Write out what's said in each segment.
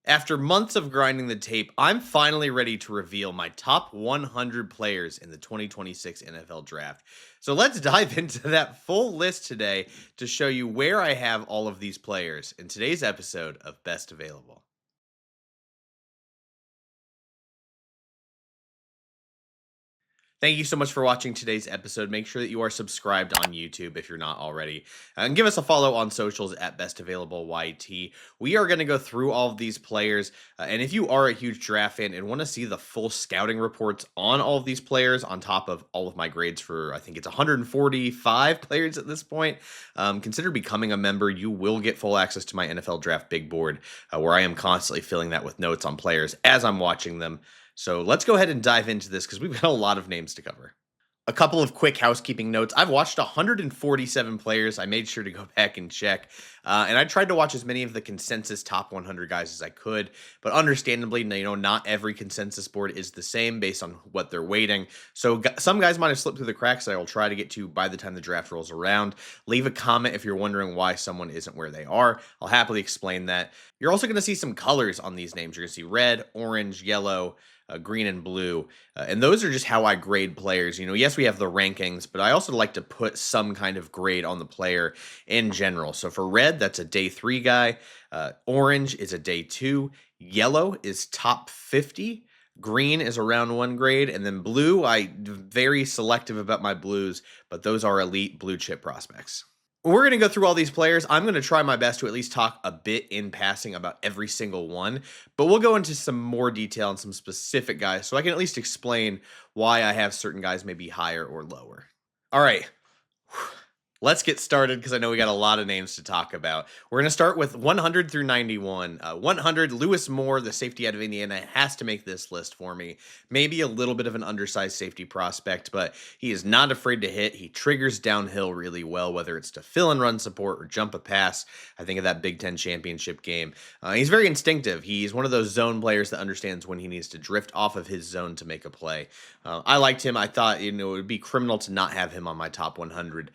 After months of grinding the tape, I'm finally ready to reveal my top 100 players in the 2026 NFL Draft. So let's dive into that full list today to show you where I have all of these players in today's episode of Best Available. Thank you so much for watching today's episode. Make sure that you are subscribed on YouTube if you're not already. And give us a follow on socials at Best Available YT. We are going to go through all of these players. And if you are a huge draft fan and want to see the full scouting reports on all of these players, on top of all of my grades for, I think it's 145 players at this point, consider becoming a member. You will get full access to my NFL Draft Big Board, where I am constantly filling that with notes on players as I'm watching them. So let's go ahead and dive into this because we've got a lot of names to cover. A couple of quick housekeeping notes. I've watched 147 players. I made sure to go back and check. And I tried to watch as many of the consensus top 100 guys as I could. But understandably, not every consensus board is the same based on what they're weighting. So some guys might have slipped through the cracks that I will try to get to by the time the draft rolls around. Leave a comment if you're wondering why someone isn't where they are. I'll happily explain that. You're also going to see some colors on these names. You're going to see red, orange, yellow, green and blue. And those are just how I grade players. Yes, we have the rankings, but I also like to put some kind of grade on the player in general. So for red, that's a day 3 guy. Orange is a day 2. Yellow is top 50. Green is around 1 grade. And then blue, I'm very selective about my blues, but those are elite blue chip prospects. We're going to go through all these players. I'm going to try my best to at least talk a bit in passing about every single one, but we'll go into some more detail on some specific guys so I can at least explain why I have certain guys maybe higher or lower. All right. Let's get started because I know we got a lot of names to talk about. We're going to start with 100 through 91. 100, Lewis Moore, the safety out of Indiana, has to make this list for me. Maybe a little bit of an undersized safety prospect, but he is not afraid to hit. He triggers downhill really well, whether it's to fill and run support or jump a pass. I think of that Big Ten championship game. He's very instinctive. He's one of those zone players that understands when he needs to drift off of his zone to make a play. I liked him. I thought it would be criminal to not have him on my top 100.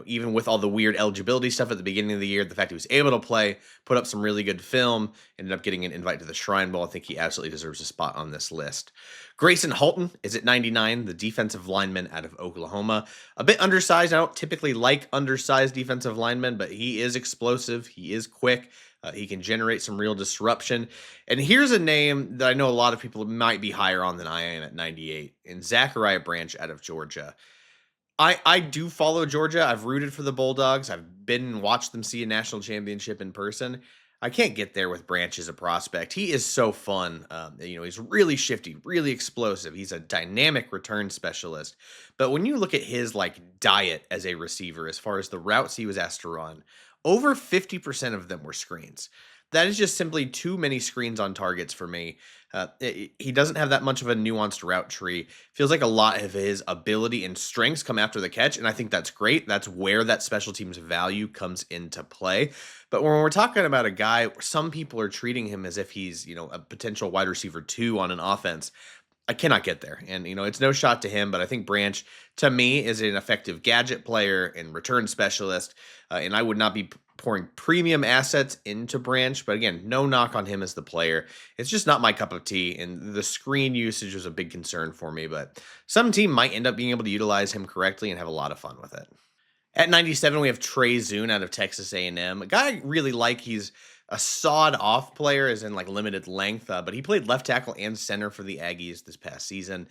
Even with all the weird eligibility stuff at the beginning of the year, the fact he was able to play, put up some really good film, ended up getting an invite to the Shrine Bowl. I think he absolutely deserves a spot on this list. Grayson Halton is at 99, the defensive lineman out of Oklahoma. A bit undersized. I don't typically like undersized defensive linemen, but he is explosive. He is quick. He can generate some real disruption. And here's a name that I know a lot of people might be higher on than I am at 98, and Zachariah Branch out of Georgia. I do follow Georgia. I've rooted for the Bulldogs. I've been and watched them see a national championship in person. I can't get there with Branch as a prospect. He is so fun. He's really shifty, really explosive. He's a dynamic return specialist. But when you look at his diet as a receiver, as far as the routes he was asked to run, over 50% of them were screens. That is just simply too many screens on targets for me. He doesn't have that much of a nuanced route tree. Feels like a lot of his ability and strengths come after the catch, and I think that's great. That's where that special teams value comes into play. But when we're talking about a guy, some people are treating him as if he's, a potential wide receiver 2 on an offense. I cannot get there. And, it's no shot to him, but I think Branch, to me, is an effective gadget player and return specialist. And I would not be pouring premium assets into Branch. But again, no knock on him as the player. It's just not my cup of tea. And the screen usage was a big concern for me. But some team might end up being able to utilize him correctly and have a lot of fun with it. At 97, we have Trey Zune out of Texas A&M. A guy I really like. He's a sawed-off player, as in limited length, but he played left tackle and center for the Aggies this past season.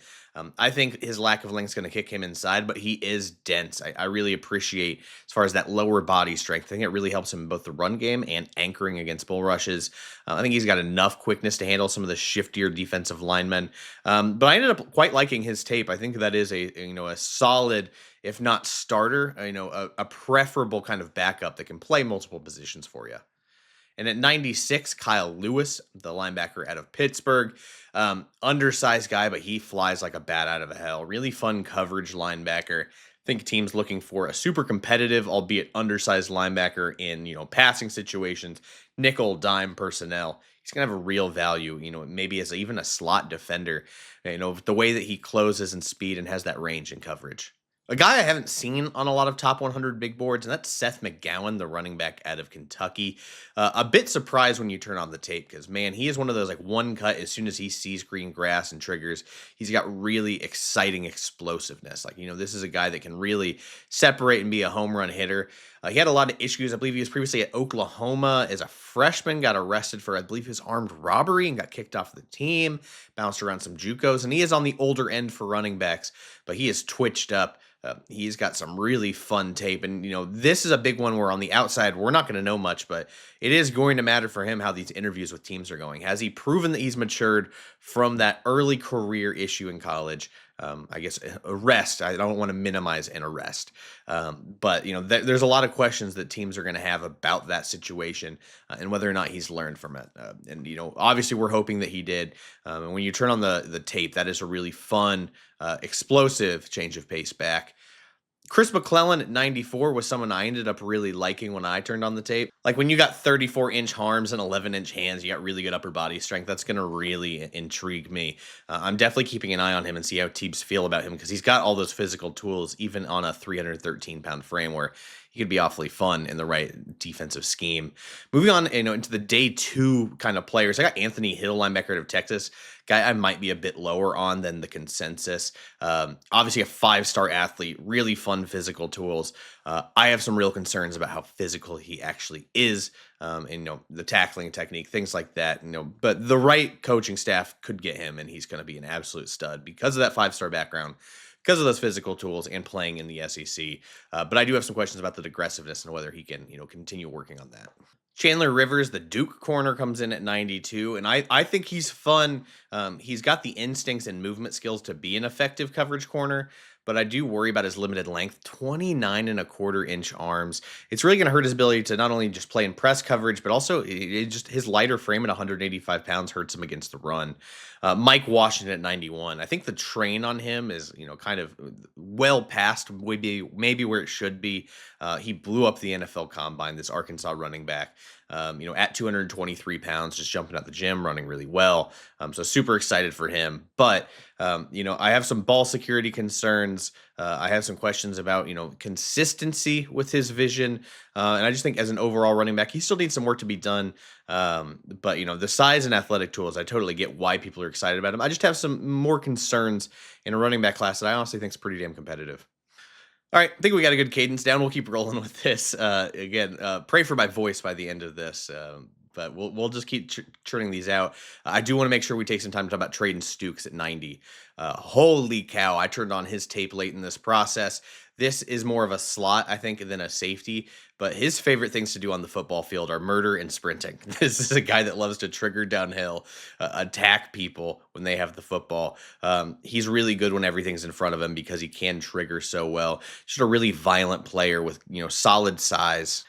I think his lack of length is going to kick him inside, but he is dense. I really appreciate as far as that lower body strength. I think it really helps him in both the run game and anchoring against bull rushes. I think he's got enough quickness to handle some of the shiftier defensive linemen. But I ended up quite liking his tape. I think that is a solid, if not starter, a preferable kind of backup that can play multiple positions for you. And at 96, Kyle Lewis, the linebacker out of Pittsburgh. Undersized guy, but he flies like a bat out of hell. Really fun coverage linebacker. I think teams looking for a super competitive, albeit undersized linebacker in, passing situations, nickel, dime personnel. He's going to have a real value, maybe as even a slot defender, the way that he closes and speed and has that range and coverage. A guy I haven't seen on a lot of top 100 big boards, and that's Seth McGowan, the running back out of Kentucky. A bit surprised when you turn on the tape because, man, he is one of those like one cut as soon as he sees green grass and triggers. He's got really exciting explosiveness. Like, this is a guy that can really separate and be a home run hitter. He had a lot of issues. I believe he was previously at Oklahoma as a freshman, got arrested for, I believe, his armed robbery and got kicked off the team, bounced around some JUCOs, and he is on the older end for running backs, but he is twitched up. He's got some really fun tape. And, this is a big one where on the outside, we're not going to know much, but it is going to matter for him how these interviews with teams are going. Has he proven that he's matured from that early career issue in college? I guess arrest. I don't want to minimize an arrest. But, there's a lot of questions that teams are going to have about that situation and whether or not he's learned from it. And, obviously we're hoping that he did. And when you turn on the tape, that is a really fun, explosive change of pace back. Chris McClellan at 94 was someone I ended up really liking when I turned on the tape. Like when you got 34-inch arms and 11-inch hands, you got really good upper body strength. That's going to really intrigue me. I'm definitely keeping an eye on him and see how teams feel about him because he's got all those physical tools, even on a 313-pound frame where he could be awfully fun in the right defensive scheme. Moving on, into the day two kind of players, I got Anthony Hill, linebacker out of Texas. Guy I might be a bit lower on than the consensus. Obviously a 5-star athlete, really fun physical tools. I have some real concerns about how physical he actually is, and the tackling technique, things like that. But the right coaching staff could get him, and he's going to be an absolute stud because of that 5-star background, because of those physical tools, and playing in the SEC. But I do have some questions about the aggressiveness and whether he can, continue working on that. Chandler Rivers, the Duke corner, comes in at 92, and I think he's fun. He's got the instincts and movement skills to be an effective coverage corner, but I do worry about his limited length, 29.25-inch arms. It's really going to hurt his ability to not only just play in press coverage, but also just his lighter frame at 185 pounds hurts him against the run. Mike Washington at 91. I think the train on him is, kind of well past maybe where it should be. He blew up the NFL Combine, this Arkansas running back. At 223 pounds, just jumping out the gym, running really well. So super excited for him. But, I have some ball security concerns. I have some questions about, consistency with his vision. And I just think as an overall running back, he still needs some work to be done. But, the size and athletic tools, I totally get why people are excited about him. I just have some more concerns in a running back class that I honestly think is pretty damn competitive. All right, I think we got a good cadence down. We'll keep rolling with this. Again, pray for my voice by the end of this, but we'll just keep churning these out. I do want to make sure we take some time to talk about Traden Stukes at 90. Holy cow! I turned on his tape late in this process. This is more of a slot, I think, than a safety. But his favorite things to do on the football field are murder and sprinting. This is a guy that loves to trigger downhill, attack people when they have the football. He's really good when everything's in front of him because he can trigger so well. Just a really violent player with, solid size.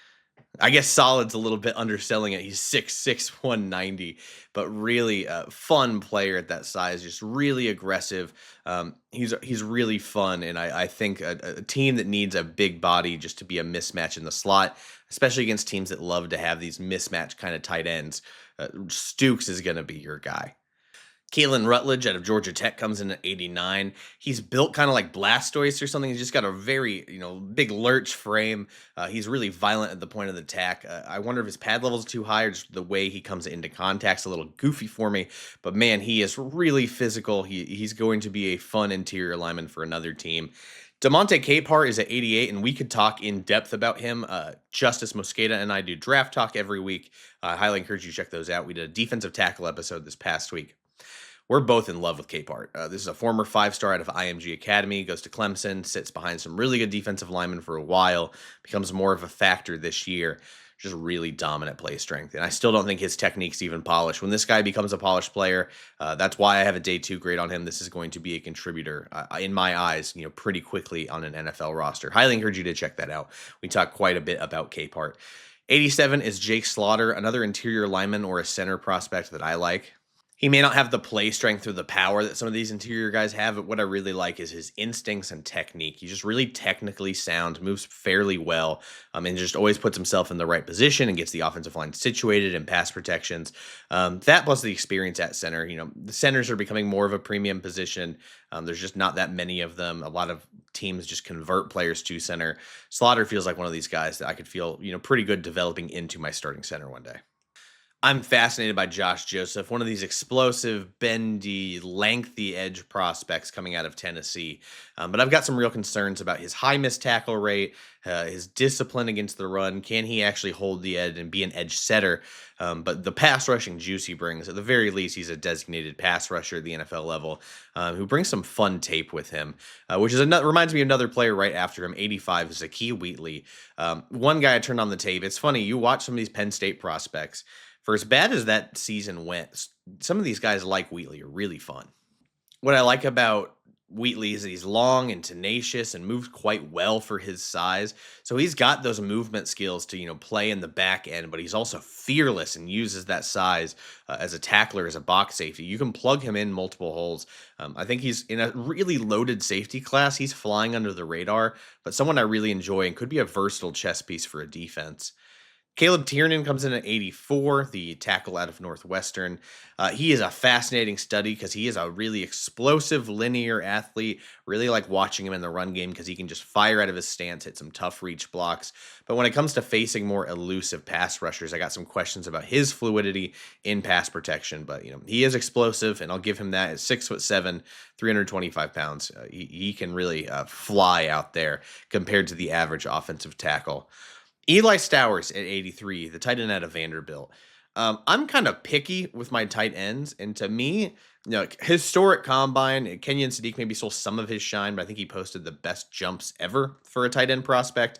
I guess solid's a little bit underselling it. He's 6'6", 190, but really a fun player at that size, just really aggressive. He's really fun, and I think a team that needs a big body just to be a mismatch in the slot, especially against teams that love to have these mismatch kind of tight ends, Stukes is going to be your guy. Kalen Rutledge out of Georgia Tech comes in at 89. He's built kind of like Blastoise or something. He's just got a very, big lurch frame. He's really violent at the point of the attack. I wonder if his pad level is too high or just the way he comes into contact's a little goofy for me. But man, he is really physical. He's going to be a fun interior lineman for another team. DeMonte Capehart is at 88, and we could talk in depth about him. Justice Mosqueda and I do draft talk every week. I highly encourage you to check those out. We did a defensive tackle episode this past week. We're both in love with Capehart. This is a former 5-star out of IMG Academy, goes to Clemson, sits behind some really good defensive linemen for a while, becomes more of a factor this year. Just really dominant play strength. And I still don't think his technique's even polished. When this guy becomes a polished player, that's why I have a day 2 grade on him. This is going to be a contributor, in my eyes, pretty quickly on an NFL roster. Highly encourage you to check that out. We talk quite a bit about Capehart. 87 is Jake Slaughter, another interior lineman or a center prospect that I like. He may not have the play strength or the power that some of these interior guys have, but what I really like is his instincts and technique. He's just really technically sound, moves fairly well, and just always puts himself in the right position and gets the offensive line situated and pass protections. That plus the experience at center. The centers are becoming more of a premium position. There's just not that many of them. A lot of teams just convert players to center. Slaughter feels like one of these guys that I could feel, pretty good developing into my starting center one day. I'm fascinated by Josh Joseph, one of these explosive, bendy, lengthy edge prospects coming out of Tennessee. But I've got some real concerns about his high missed tackle rate, his discipline against the run. Can he actually hold the edge and be an edge setter? But the pass rushing juice he brings, at the very least, he's a designated pass rusher at the NFL level who brings some fun tape with him, which is reminds me of another player right after him, 85, Zakee Wheatley. One guy I turned on the tape. It's funny, you watch some of these Penn State prospects. For as bad as that season went, some of these guys like Wheatley are really fun. What I like about Wheatley is that he's long and tenacious and moves quite well for his size. So he's got those movement skills to, play in the back end, but he's also fearless and uses that size as a tackler, as a box safety. You can plug him in multiple holes. I think he's in a really loaded safety class. He's flying under the radar, but someone I really enjoy and could be a versatile chess piece for a defense. Caleb Tiernan comes in at 84, the tackle out of Northwestern. He is a fascinating study because he is a really explosive, linear athlete. Really like watching him in the run game because he can just fire out of his stance, hit some tough reach blocks. But when it comes to facing more elusive pass rushers, I got some questions about his fluidity in pass protection. But, he is explosive, and I'll give him that. At 6'7", 325 pounds. He can really fly out there compared to the average offensive tackle. Eli Stowers at 83, the tight end out of Vanderbilt. I'm kind of picky with my tight ends, and to me, historic combine. Kenyon Sadiq maybe stole some of his shine, but I think he posted the best jumps ever for a tight end prospect.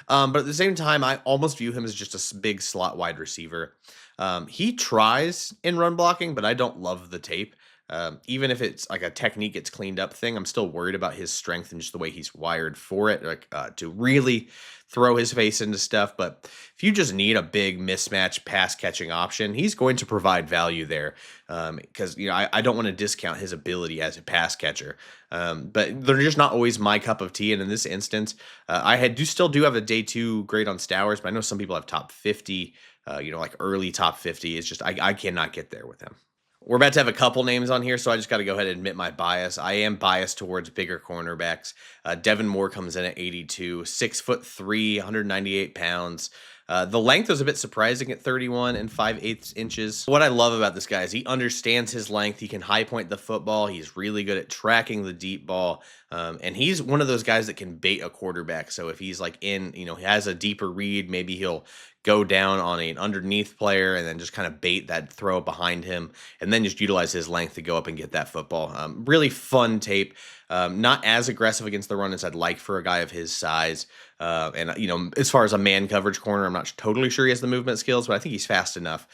But at the same time, I almost view him as just a big slot wide receiver. He tries in run blocking, but I don't love the tape. Even if it's like a technique gets cleaned up thing, I'm still worried about his strength and just the way he's wired for it, to really throw his face into stuff. But if you just need a big mismatch pass catching option, he's going to provide value there. Because I don't want to discount his ability as a pass catcher. But they're just not always my cup of tea. And in this instance, still do have a day 2 grade on Stowers, but I know some people have top 50. Like early top 50. It's just I cannot get there with him. We're about to have a couple names on here, so I just got to go ahead and admit my bias. I am biased towards bigger cornerbacks. Devin Moore comes in at 82, 6'3", 198 pounds. The length was a bit surprising at 31 and 5/8 inches. What I love about this guy is he understands his length. He can high point the football. He's really good at tracking the deep ball. And he's one of those guys that can bait a quarterback. So if he's like he has a deeper read, maybe he'll go down on an underneath player and then just kind of bait that throw behind him and then just utilize his length to go up and get that football. Really fun tape. Not as aggressive against the run as I'd like for a guy of his size. As far as a man coverage corner, I'm not totally sure he has the movement skills, but I think he's fast enough.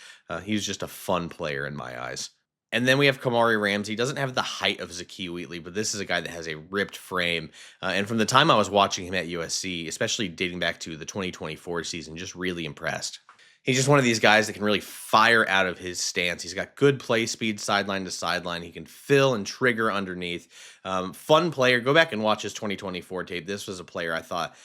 He's just a fun player in my eyes. And then we have Kamari Ramsey. He doesn't have the height of Zakee Wheatley, but this is a guy that has a ripped frame. And from the time I was watching him at USC, especially dating back to the 2024 season, just really impressed. He's just one of these guys that can really fire out of his stance. He's got good play speed sideline to sideline. He can fill and trigger underneath. Fun player. Go back and watch his 2024 tape. This was a player I thought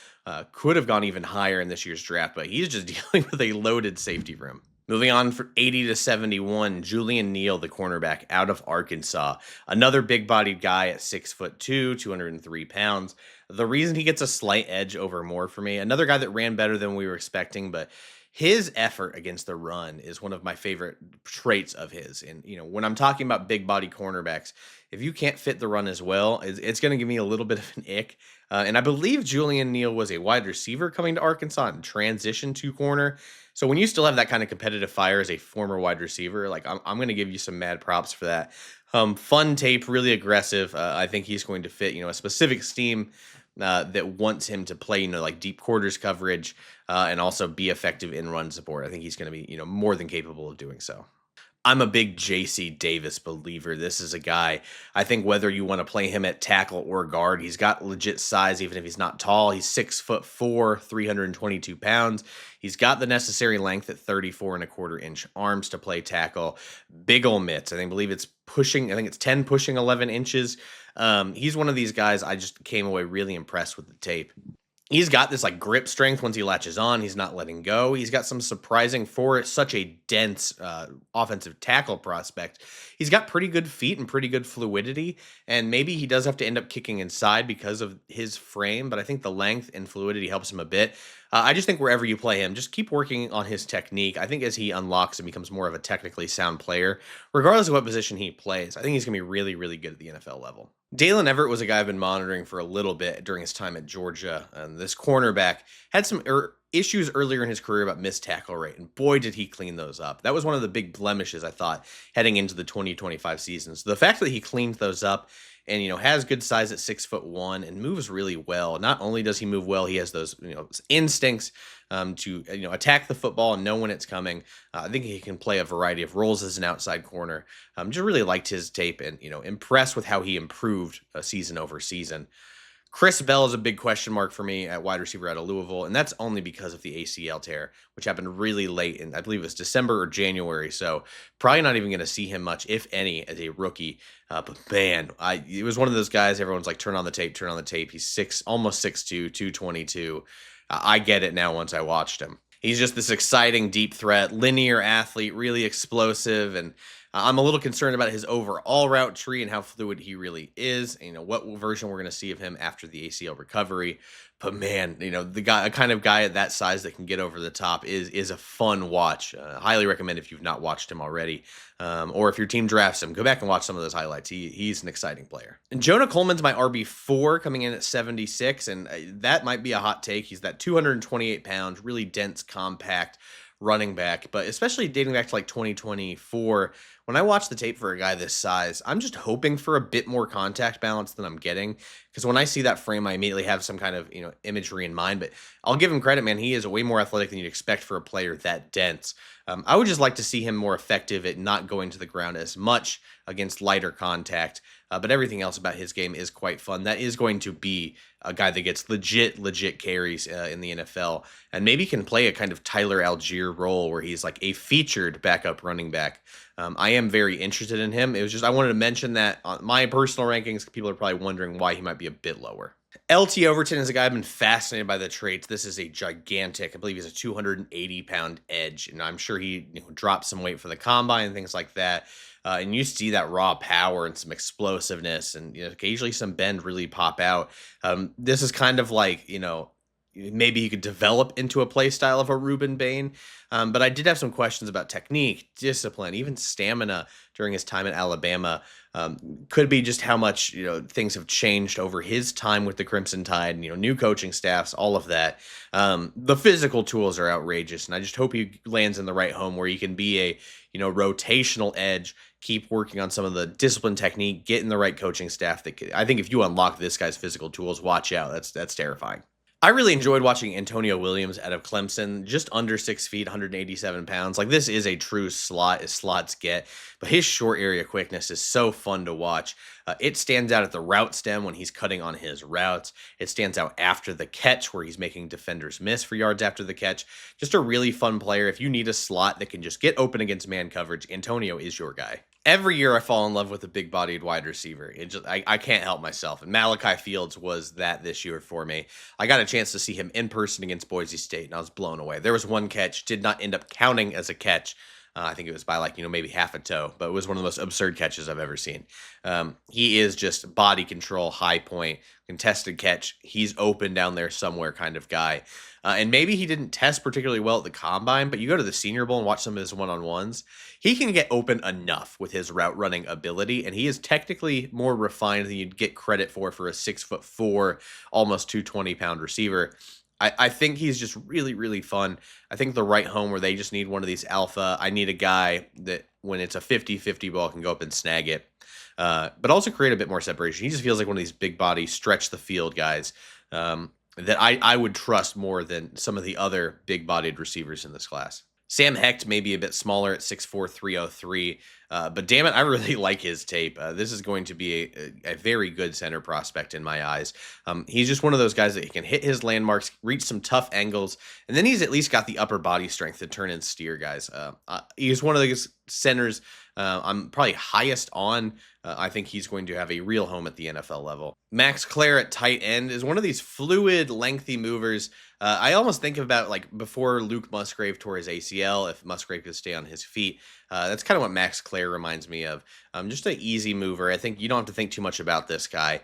could have gone even higher in this year's draft, but he's just dealing with a loaded safety room. Moving on for 80 to 71, Julian Neal, the cornerback out of Arkansas. Another big-bodied guy at 6'2", 203 pounds. The reason he gets a slight edge over Moore for me, another guy that ran better than we were expecting, but his effort against the run is one of my favorite traits of his. And, when I'm talking about big-body cornerbacks, if you can't fit the run as well, it's going to give me a little bit of an ick. And I believe Julian Neal was a wide receiver coming to Arkansas and transitioned to corner. So when you still have that kind of competitive fire as a former wide receiver, I'm going to give you some mad props for that. Fun tape, really aggressive. I think he's going to fit, a specific scheme that wants him to play, like deep quarters coverage and also be effective in run support. I think he's going to be, more than capable of doing so. I'm a big JC Davis believer. This is a guy, I think whether you want to play him at tackle or guard, he's got legit size, even if he's not tall. He's 6'4", 322 pounds. He's got the necessary length at 34 and a quarter inch arms to play tackle. Big ol' mitts. I think it's 10 pushing 11 inches. He's one of these guys I just came away really impressed with the tape. He's got this like grip strength once he latches on. He's not letting go. He's got some surprising for such a dense offensive tackle prospect. He's got pretty good feet and pretty good fluidity. And maybe he does have to end up kicking inside because of his frame, but I think the length and fluidity helps him a bit. I just think wherever you play him, just keep working on his technique. I think as he unlocks and becomes more of a technically sound player, regardless of what position he plays, I think he's going to be really, really good at the NFL level. Dalen Everett was a guy I've been monitoring for a little bit during his time at Georgia. And this cornerback had some issues earlier in his career about missed tackle rate, and boy, did he clean those up. That was one of the big blemishes, I thought, heading into the 2025 season. So the fact that he cleaned those up and, has good size at 6'1" and moves really well. Not only does he move well, he has those, instincts to, attack the football and know when it's coming. I think he can play a variety of roles as an outside corner. Just really liked his tape and, impressed with how he improved season over season. Chris Bell is a big question mark for me at wide receiver out of Louisville, and that's only because of the ACL tear, which happened really late in, I believe it was December or January. So probably not even going to see him much, if any, as a rookie. But man, it was one of those guys. Everyone's like, turn on the tape, turn on the tape. He's almost 6'2", 222. I get it now once I watched him. He's just this exciting deep threat, linear athlete, really explosive, and I'm a little concerned about his overall route tree and how fluid he really is. What version we're going to see of him after the ACL recovery. But man, the guy, a kind of guy at that size that can get over the top is a fun watch. Highly recommend if you've not watched him already, or if your team drafts him, go back and watch some of those highlights. He's an exciting player. And Jonah Coleman's my RB4 coming in at 76, and that might be a hot take. He's that 228 pounds, really dense, compact running back, but especially dating back to like 2024, when I watch the tape for a guy this size, I'm just hoping for a bit more contact balance than I'm getting. Because when I see that frame, I immediately have some kind of, imagery in mind. But I'll give him credit, man. He is way more athletic than you'd expect for a player that dense. I would just like to see him more effective at not going to the ground as much against lighter contact. But everything else about his game is quite fun. That is going to be a guy that gets legit carries in the NFL, and maybe can play a kind of Tyler Algier role where he's like a featured backup running back. I am very interested in him. It was just I wanted to mention that on my personal rankings, people are probably wondering why he might be a bit lower. LT Overton is a guy I've been fascinated by the traits. This is a gigantic, I believe he's a 280-pound edge, and I'm sure he dropped some weight for the combine and things like that. And you see that raw power and some explosiveness and occasionally some bend really pop out. This is kind of like, maybe you could develop into a play style of a Rueben Bain. But I did have some questions about technique, discipline, even stamina during his time at Alabama. Could be just how much, things have changed over his time with the Crimson Tide, new coaching staffs, all of that. The physical tools are outrageous, and I just hope he lands in the right home where he can be a, rotational edge, keep working on some of the discipline technique, get in the right coaching staff. I think if you unlock this guy's physical tools, watch out. That's terrifying. I really enjoyed watching Antonio Williams out of Clemson, just under 6 feet, 187 pounds. Like, this is a true slot as slots get, but his short area quickness is so fun to watch. It stands out at the route stem when he's cutting on his routes. It stands out after the catch where he's making defenders miss for yards after the catch. Just a really fun player. If you need a slot that can just get open against man coverage, Antonio is your guy. Every year I fall in love with a big-bodied wide receiver. I can't help myself. And Malachi Fields was that this year for me. I got a chance to see him in person against Boise State, and I was blown away. There was one catch, did not end up counting as a catch. I think it was by maybe half a toe, but it was one of the most absurd catches I've ever seen. He is just body control, high point, contested catch. He's open down there somewhere kind of guy. And maybe he didn't test particularly well at the combine, but you go to the Senior Bowl and watch some of his one-on-ones. He can get open enough with his route running ability, and he is technically more refined than you'd get credit for a 6'4", almost 220-pound receiver. I think he's just really, really fun. I think the right home where they just need one of these alpha. I need a guy that when it's a 50-50 ball can go up and snag it, but also create a bit more separation. He just feels like one of these big body, stretch the field guys that I would trust more than some of the other big bodied receivers in this class. Sam Hecht may be a bit smaller at 6'4", 303, but damn it, I really like his tape. This is going to be a very good center prospect in my eyes. He's just one of those guys that he can hit his landmarks, reach some tough angles, and then he's at least got the upper body strength to turn and steer guys. He's one of those centers I'm probably highest on. I think he's going to have a real home at the NFL level. Max Clare at tight end is one of these fluid, lengthy movers. I almost think about like before Luke Musgrave tore his ACL, if Musgrave could stay on his feet. That's kind of what Max Clare reminds me of. Just an easy mover. I think you don't have to think too much about this guy.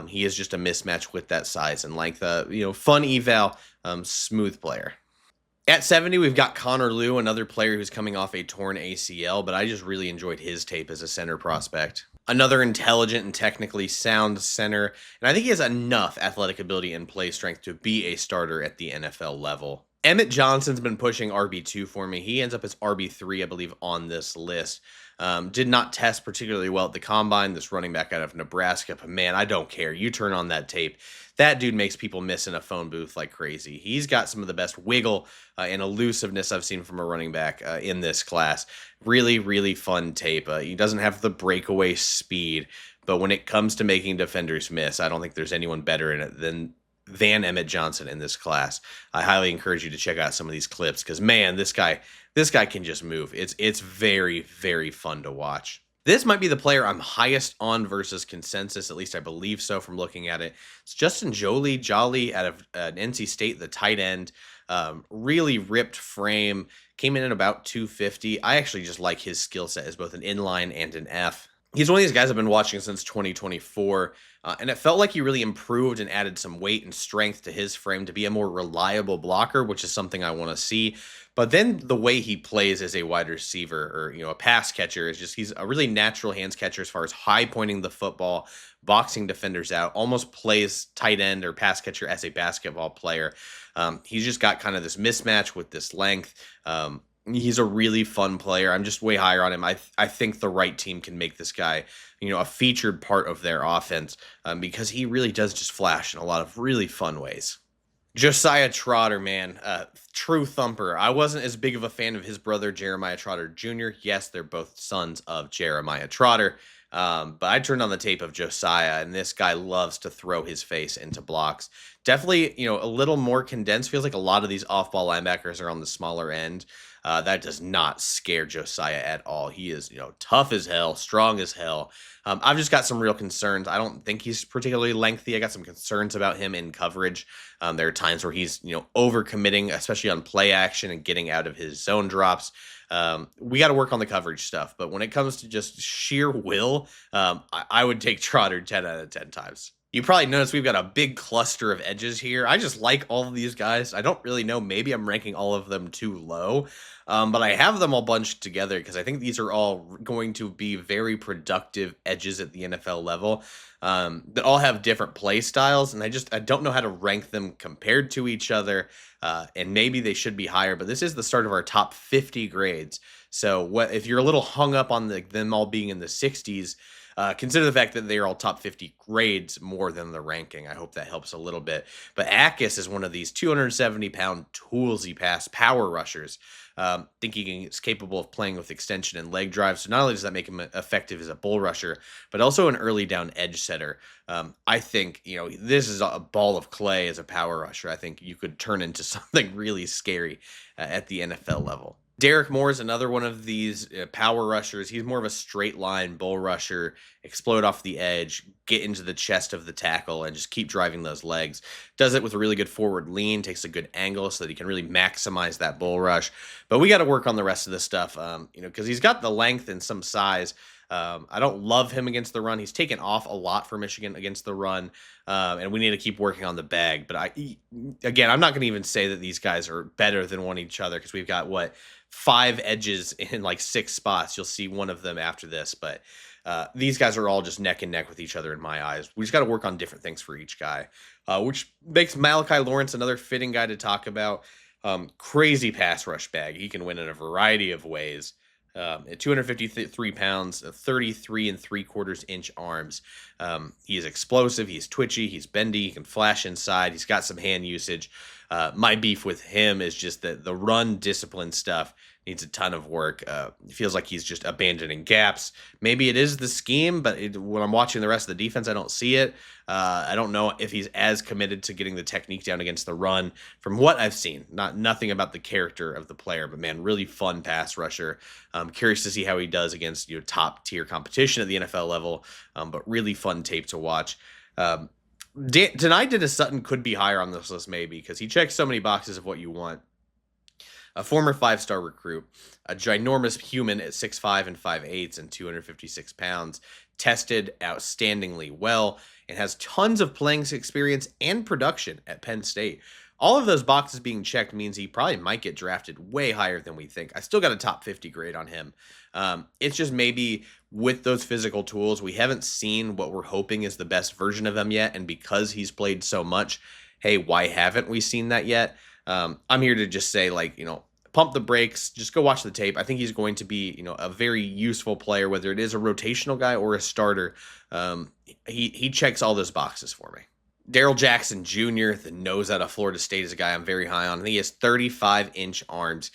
He is just a mismatch with that size and like the fun eval, smooth player. At 70, we've got Connor Liu, another player who's coming off a torn ACL, but I just really enjoyed his tape as a center prospect. Another intelligent and technically sound center, and I think he has enough athletic ability and play strength to be a starter at the NFL level. Emmett Johnson's been pushing RB2 for me. He ends up as RB3, I believe, on this list. Did not test particularly well at the combine, this running back out of Nebraska, but man, I don't care. You turn on that tape. That dude makes people miss in a phone booth like crazy. He's got some of the best wiggle and elusiveness I've seen from a running back in this class. Really, really fun tape. He doesn't have the breakaway speed, but when it comes to making defenders miss, I don't think there's anyone better in it than Emmett Johnson in this class. I highly encourage you to check out some of these clips because man, this guy can just move. It's very, very fun to watch. This might be the player I'm highest on versus consensus, at least I believe so from looking at it. It's Justin Jolly out of NC State, the tight end. Really ripped frame, came in at about 250. I actually just like his skill set as both an inline and an F. He's one of these guys I've been watching since 2024, and it felt like he really improved and added some weight and strength to his frame to be a more reliable blocker, which is something I want to see. But then the way he plays as a wide receiver or a pass catcher is just he's a really natural hands catcher as far as high pointing the football, boxing defenders out, almost plays tight end or pass catcher as a basketball player. He's just got kind of this mismatch with this length. He's a really fun player. I'm just way higher on him. I think the right team can make this guy, a featured part of their offense because he really does just flash in a lot of really fun ways. Josiah Trotter, man, true thumper. I wasn't as big of a fan of his brother, Jeremiah Trotter Jr. Yes, they're both sons of Jeremiah Trotter. But I turned on the tape of Josiah, and this guy loves to throw his face into blocks. Definitely, a little more condensed. Feels like a lot of these off-ball linebackers are on the smaller end. That does not scare Josiah at all. He is, tough as hell, strong as hell. I've just got some real concerns. I don't think he's particularly lengthy. I got some concerns about him in coverage. There are times where he's, overcommitting, especially on play action and getting out of his zone drops. We got to work on the coverage stuff. But when it comes to just sheer will, I would take Trotter 10 out of 10 times. You probably noticed we've got a big cluster of edges here. I just like all of these guys. I don't really know. Maybe I'm ranking all of them too low. But I have them all bunched together because I think these are all going to be very productive edges at the NFL level that all have different play styles. And I don't know how to rank them compared to each other. And maybe they should be higher. But this is the start of our top 50 grades. So if you're a little hung up on them all being in the 60s, consider the fact that they are all top 50 grades more than the ranking. I hope that helps a little bit. But Akis is one of these 270-pound toolsy pass power rushers. Think he is capable of playing with extension and leg drive. So not only does that make him effective as a bull rusher, but also an early down edge setter. I think, this is a ball of clay as a power rusher. I think you could turn into something really scary at the NFL level. Derek Moore is another one of these power rushers. He's more of a straight line bull rusher, explode off the edge, get into the chest of the tackle, and just keep driving those legs. Does it with a really good forward lean, takes a good angle so that he can really maximize that bull rush. But we got to work on the rest of this stuff, because he's got the length and some size. I don't love him against the run. He's taken off a lot for Michigan against the run, and we need to keep working on the bag. But I'm not going to even say that these guys are better than one each other because we've got 5 edges in like 6 spots. You'll see one of them after this, but these guys are all just neck and neck with each other in my eyes. We just got to work on different things for each guy, which makes Malachi Lawrence another fitting guy to talk about. Crazy pass rush bag. He can win in a variety of ways. At 253 pounds, 33 3/4 inch arms. He is explosive. He's twitchy. He's bendy. He can flash inside. He's got some hand usage. My beef with him is just the run discipline stuff needs a ton of work. It feels like he's just abandoning gaps. Maybe it is the scheme, but when I'm watching the rest of the defense, I don't see it. I don't know if he's as committed to getting the technique down against the run from what I've seen. Nothing about the character of the player, but man, really fun pass rusher. I'm curious to see how he does against top tier competition at the NFL level, but really fun tape to watch. Tonight, Dennis Sutton could be higher on this list, maybe, because he checks so many boxes of what you want. A former five-star recruit, a ginormous human at 6'5" and 5'8" and 256 pounds, tested outstandingly well, and has tons of playing experience and production at Penn State. All of those boxes being checked means he probably might get drafted way higher than we think. I still got a top 50 grade on him. It's just maybe with those physical tools, we haven't seen what we're hoping is the best version of him yet. And because he's played so much, hey, why haven't we seen that yet? I'm here to just say, pump the brakes, just go watch the tape. I think he's going to be, a very useful player, whether it is a rotational guy or a starter. He checks all those boxes for me. Daryl Jackson Jr., the nose out of Florida State, is a guy I'm very high on. He has 35-inch arms.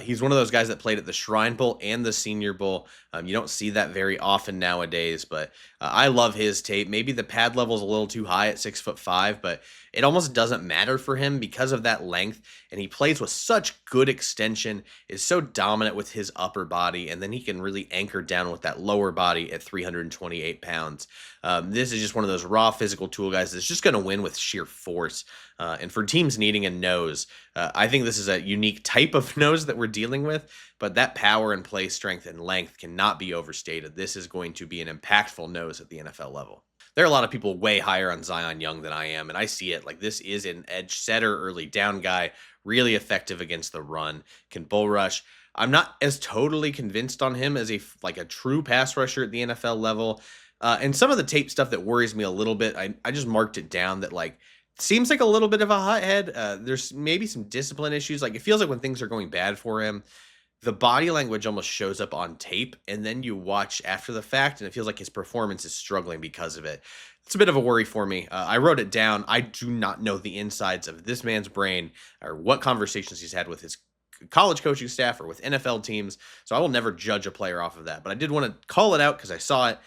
He's one of those guys that played at the Shrine Bowl and the Senior Bowl. You don't see that very often nowadays, but I love his tape. Maybe the pad level is a little too high at 6'5", but it almost doesn't matter for him because of that length, and he plays with such good extension, is so dominant with his upper body, and then he can really anchor down with that lower body at 328 pounds. This is just one of those raw physical tool guys that's just going to win with sheer force. And for teams needing a nose, I think this is a unique type of nose that we're dealing with, but that power and play strength and length cannot be overstated. This is going to be an impactful nose at the NFL level. There are a lot of people way higher on Zion Young than I am, and I see it. Like, this is an edge setter, early down guy, really effective against the run, can bull rush. I'm not as totally convinced on him as a true pass rusher at the NFL level. And some of the tape stuff that worries me a little bit, I just marked it down that seems like a little bit of a hothead. There's maybe some discipline issues. It feels like when things are going bad for him, the body language almost shows up on tape, and then you watch after the fact, and it feels like his performance is struggling because of it. It's a bit of a worry for me. I wrote it down. I do not know the insides of this man's brain or what conversations he's had with his college coaching staff or with NFL teams, so I will never judge a player off of that. But I did want to call it out because I saw it.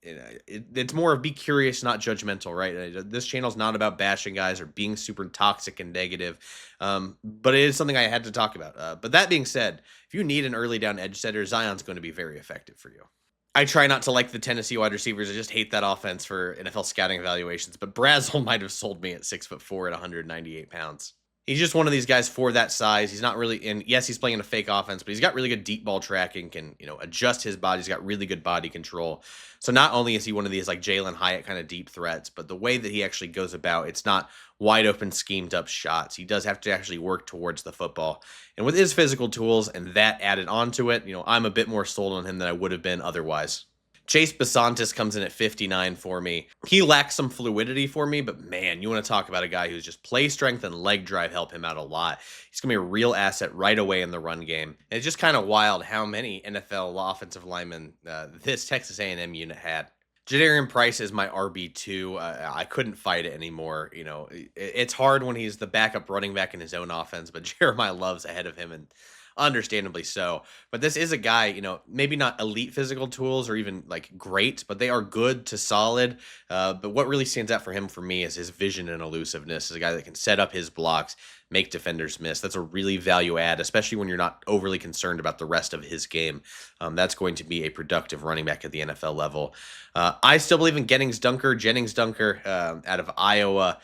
It's more of be curious, not judgmental, right? This channel is not about bashing guys or being super toxic and negative, but it is something I had to talk about. But that being said, if you need an early down edge setter, Zion's going to be very effective for you. I try not to like the Tennessee wide receivers. I just hate that offense for NFL scouting evaluations, but Brazel might have sold me at 6'4" at 198 pounds. He's just one of these guys for that size. He's not really in. Yes, he's playing in a fake offense, but he's got really good deep ball tracking, can, adjust his body. He's got really good body control. So not only is he one of these Jalen Hyatt kind of deep threats, but the way that he actually goes about, it's not wide open, schemed up shots. He does have to actually work towards the football. And with his physical tools and that added onto it, I'm a bit more sold on him than I would have been otherwise. Chase Basantis comes in at 59 for me. He lacks some fluidity for me, but man, you want to talk about a guy who's just play strength and leg drive help him out a lot. He's going to be a real asset right away in the run game. And it's just kind of wild how many NFL offensive linemen this Texas A&M unit had. Jadarian Price is my RB2. I couldn't fight it anymore. It's hard when he's the backup running back in his own offense, but Jeremiyah Love's ahead of him, and understandably so. But this is a guy, maybe not elite physical tools or even great, but they are good to solid. But what really stands out for him for me is his vision and elusiveness. Is a guy that can set up his blocks, make defenders miss. That's a really value add, especially when you're not overly concerned about the rest of his game. That's going to be a productive running back at the NFL level. I still believe in Jennings Dunker out of Iowa.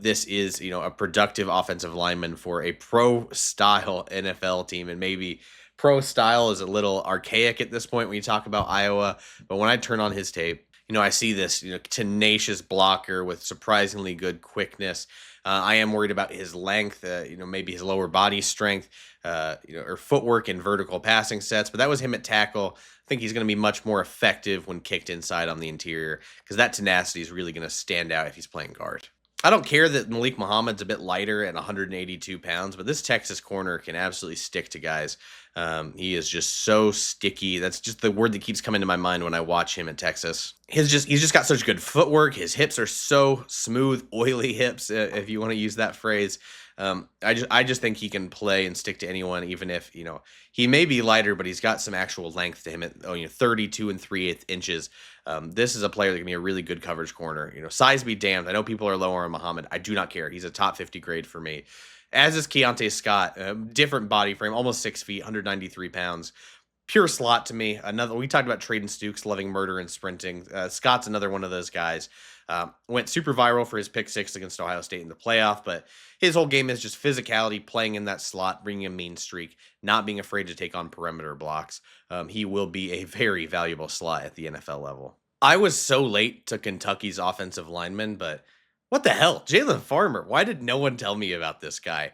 This is, a productive offensive lineman for a pro-style NFL team, and maybe pro-style is a little archaic at this point when you talk about Iowa, but when I turn on his tape, I see this, tenacious blocker with surprisingly good quickness. I am worried about his length, maybe his lower body strength, or footwork in vertical passing sets, but that was him at tackle. I think he's going to be much more effective when kicked inside on the interior because that tenacity is really going to stand out if he's playing guard. I don't care that Malik Muhammad's a bit lighter at 182 pounds, but this Texas corner can absolutely stick to guys. He is just so sticky. That's just the word that keeps coming to my mind when I watch him at Texas. He's just got such good footwork. His hips are so smooth, oily hips, if you want to use that phrase. I just think he can play and stick to anyone, even if he may be lighter, but he's got some actual length to him at 32 and 3/8 inches. This is a player that can be a really good coverage corner. Size be damned. I know people are lower on Muhammad. I do not care. He's a top 50 grade for me. As is Keontae Scott, different body frame, almost 6 feet, 193 pounds. Pure slot to me. Another, we talked about Traden Stukes loving murder and sprinting. Scott's another one of those guys. Went super viral for his pick six against Ohio State in the playoff, but his whole game is just physicality, playing in that slot, bringing a mean streak, not being afraid to take on perimeter blocks. He will be a very valuable slot at the NFL level. I was so late to Kentucky's offensive lineman, but what the hell? Jalen Farmer. Why did no one tell me about this guy?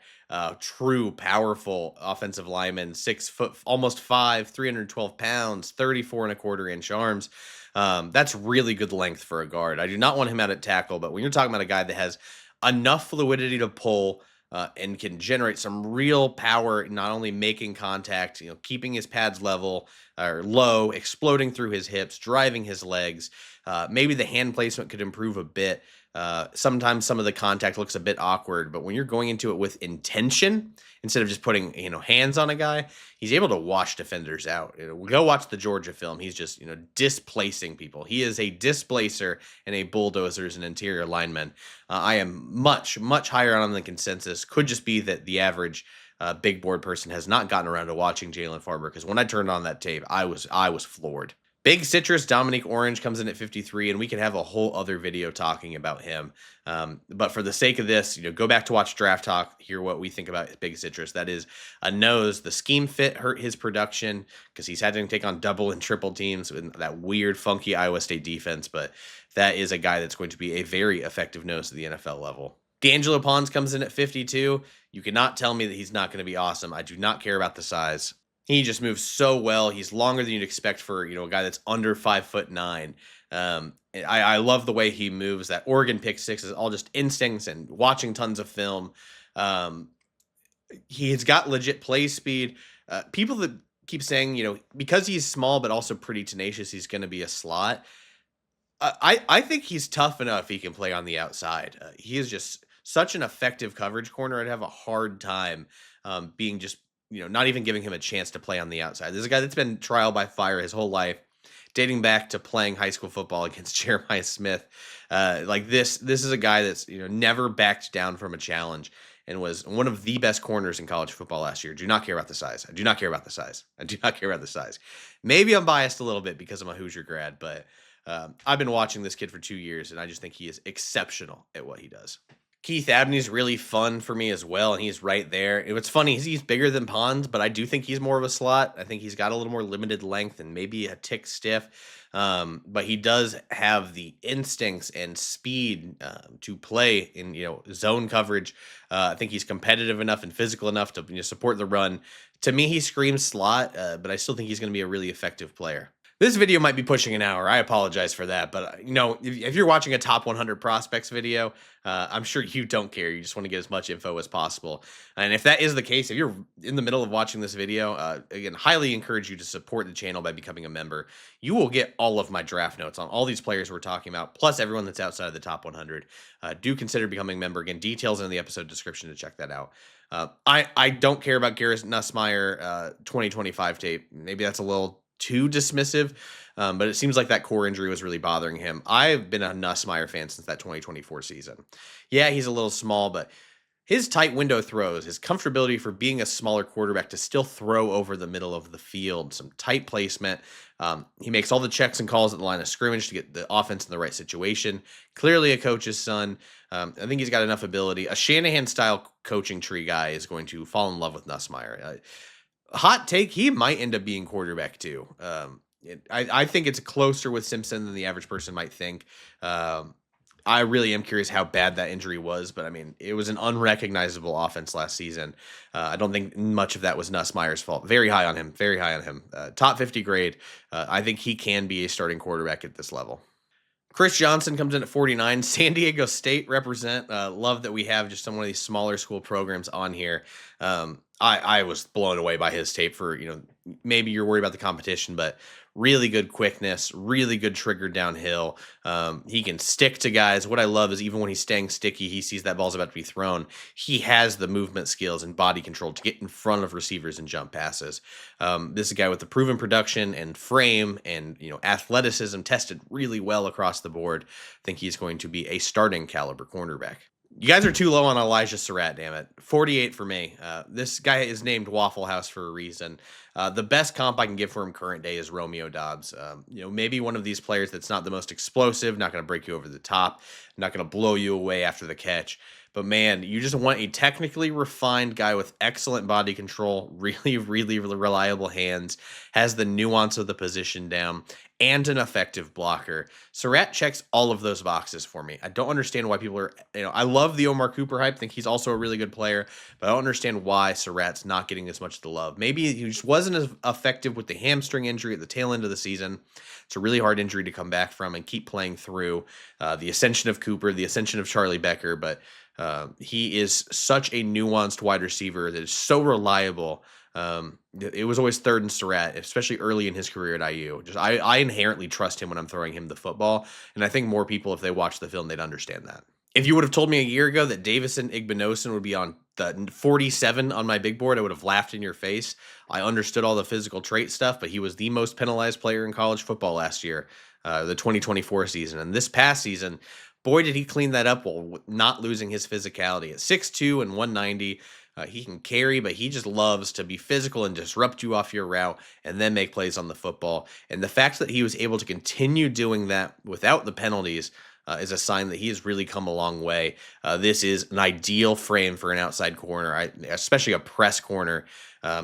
True, powerful offensive lineman, 6 foot, almost 312 pounds, 34 and a quarter inch arms. That's really good length for a guard. I do not want him out at tackle, but when you're talking about a guy that has enough fluidity to pull and can generate some real power, not only making contact, keeping his pads level or low, exploding through his hips, driving his legs. Maybe the hand placement could improve a bit. Sometimes some of the contact looks a bit awkward, but when you're going into it with intention, instead of just putting, hands on a guy, he's able to wash defenders out. Go watch the Georgia film. He's just, displacing people. He is a displacer and a bulldozer as an interior lineman. I am much, much higher on the consensus. Could just be that the average big board person has not gotten around to watching Jalen Farmer, because when I turned on that tape, I was floored. Big Citrus, Dominique Orange comes in at 53, and we could have a whole other video talking about him. But for the sake of this, go back to watch Draft Talk, hear what we think about Big Citrus. That is a nose. The scheme fit hurt his production because he's had to take on double and triple teams with that weird, funky Iowa State defense. But that is a guy that's going to be a very effective nose at the NFL level. D'Angelo Pons comes in at 52. You cannot tell me that he's not going to be awesome. I do not care about the size. He just moves so well. He's longer than you'd expect for a guy that's under 5'9". I love the way he moves. That Oregon pick six is all just instincts and watching tons of film. He's got legit play speed. People that keep saying because he's small but also pretty tenacious, he's going to be a slot. I think he's tough enough he can play on the outside. He is just such an effective coverage corner. I'd have a hard time being just not even giving him a chance to play on the outside. There's a guy that's been trial by fire his whole life, dating back to playing high school football against Jeremiah Smith. This is a guy that's never backed down from a challenge and was one of the best corners in college football last year. Do not care about the size. I do not care about the size. I do not care about the size. Maybe I'm biased a little bit because I'm a Hoosier grad, but I've been watching this kid for 2 years, and I just think he is exceptional at what he does. Keith Abney's really fun for me as well, and he's right there. And what's funny is he's bigger than Pons, but I do think he's more of a slot. I think he's got a little more limited length and maybe a tick stiff, but he does have the instincts and speed to play in zone coverage. I think he's competitive enough and physical enough to support the run. To me, he screams slot, but I still think he's going to be a really effective player. This video might be pushing an hour. I apologize for that. But, if you're watching a top 100 prospects video, I'm sure you don't care. You just want to get as much info as possible. And if that is the case, if you're in the middle of watching this video, again, highly encourage you to support the channel by becoming a member. You will get all of my draft notes on all these players we're talking about, plus everyone that's outside of the top 100. Do consider becoming a member. Again, details in the episode description to check that out. I don't care about Garrett Nussmeier 2025 tape. Maybe that's a little too dismissive, but it seems like that core injury was really bothering him. I've been a Nussmeier fan since that 2024 season. Yeah, he's a little small, but his tight window throws, his comfortability for being a smaller quarterback to still throw over the middle of the field, some tight placement. He makes all the checks and calls at the line of scrimmage to get the offense in the right situation. Clearly a coach's son. I think he's got enough ability. A Shanahan-style coaching tree guy is going to fall in love with Nussmeier. Hot take, he might end up being quarterback too. I think it's closer with Simpson than the average person might think. I really am curious how bad that injury was, but I mean, it was an unrecognizable offense last season. I don't think much of that was Nussmeier's fault. Very high on him. Very high on him. Top 50 grade. I think he can be a starting quarterback at this level. Chris Johnson comes in at 49. San Diego State represent. Love that we have just some of these smaller school programs on here. I was blown away by his tape for, maybe you're worried about the competition, but really good quickness, really good trigger downhill. He can stick to guys. What I love is even when he's staying sticky, he sees that ball's about to be thrown. He has the movement skills and body control to get in front of receivers and jump passes. This is a guy with the proven production and frame and, athleticism tested really well across the board. I think he's going to be a starting caliber cornerback. You guys are too low on Elijah Surratt, damn it. 48 for me. This guy is named Waffle House for a reason. The best comp I can give for him current day is Romeo Dobbs. Maybe one of these players that's not the most explosive, not going to break you over the top, not going to blow you away after the catch. But man, you just want a technically refined guy with excellent body control, really, really reliable hands, has the nuance of the position down, and an effective blocker. Surratt checks all of those boxes for me. I don't understand why people are, I love the Omar Cooper hype. Think he's also a really good player, but I don't understand why Surratt's not getting as much of the love. Maybe he just wasn't as effective with the hamstring injury at the tail end of the season. It's a really hard injury to come back from and keep playing through. The ascension of Cooper, the ascension of Charlie Becker, but he is such a nuanced wide receiver that is so reliable. It was always third and Surratt, especially early in his career at IU. I inherently trust him when I'm throwing him the football, and I think more people, if they watch the film, they'd understand that. If you would have told me a year ago that Davison Igbinosun would be on the 47 on my big board, I would have laughed in your face. I understood all the physical trait stuff, but he was the most penalized player in college football last year, the 2024 season. And this past season, boy, did he clean that up while not losing his physicality. At 6'2" and 190, he can carry, but he just loves to be physical and disrupt you off your route and then make plays on the football. And the fact that he was able to continue doing that without the penalties is a sign that he has really come a long way. This is an ideal frame for an outside corner, especially a press corner.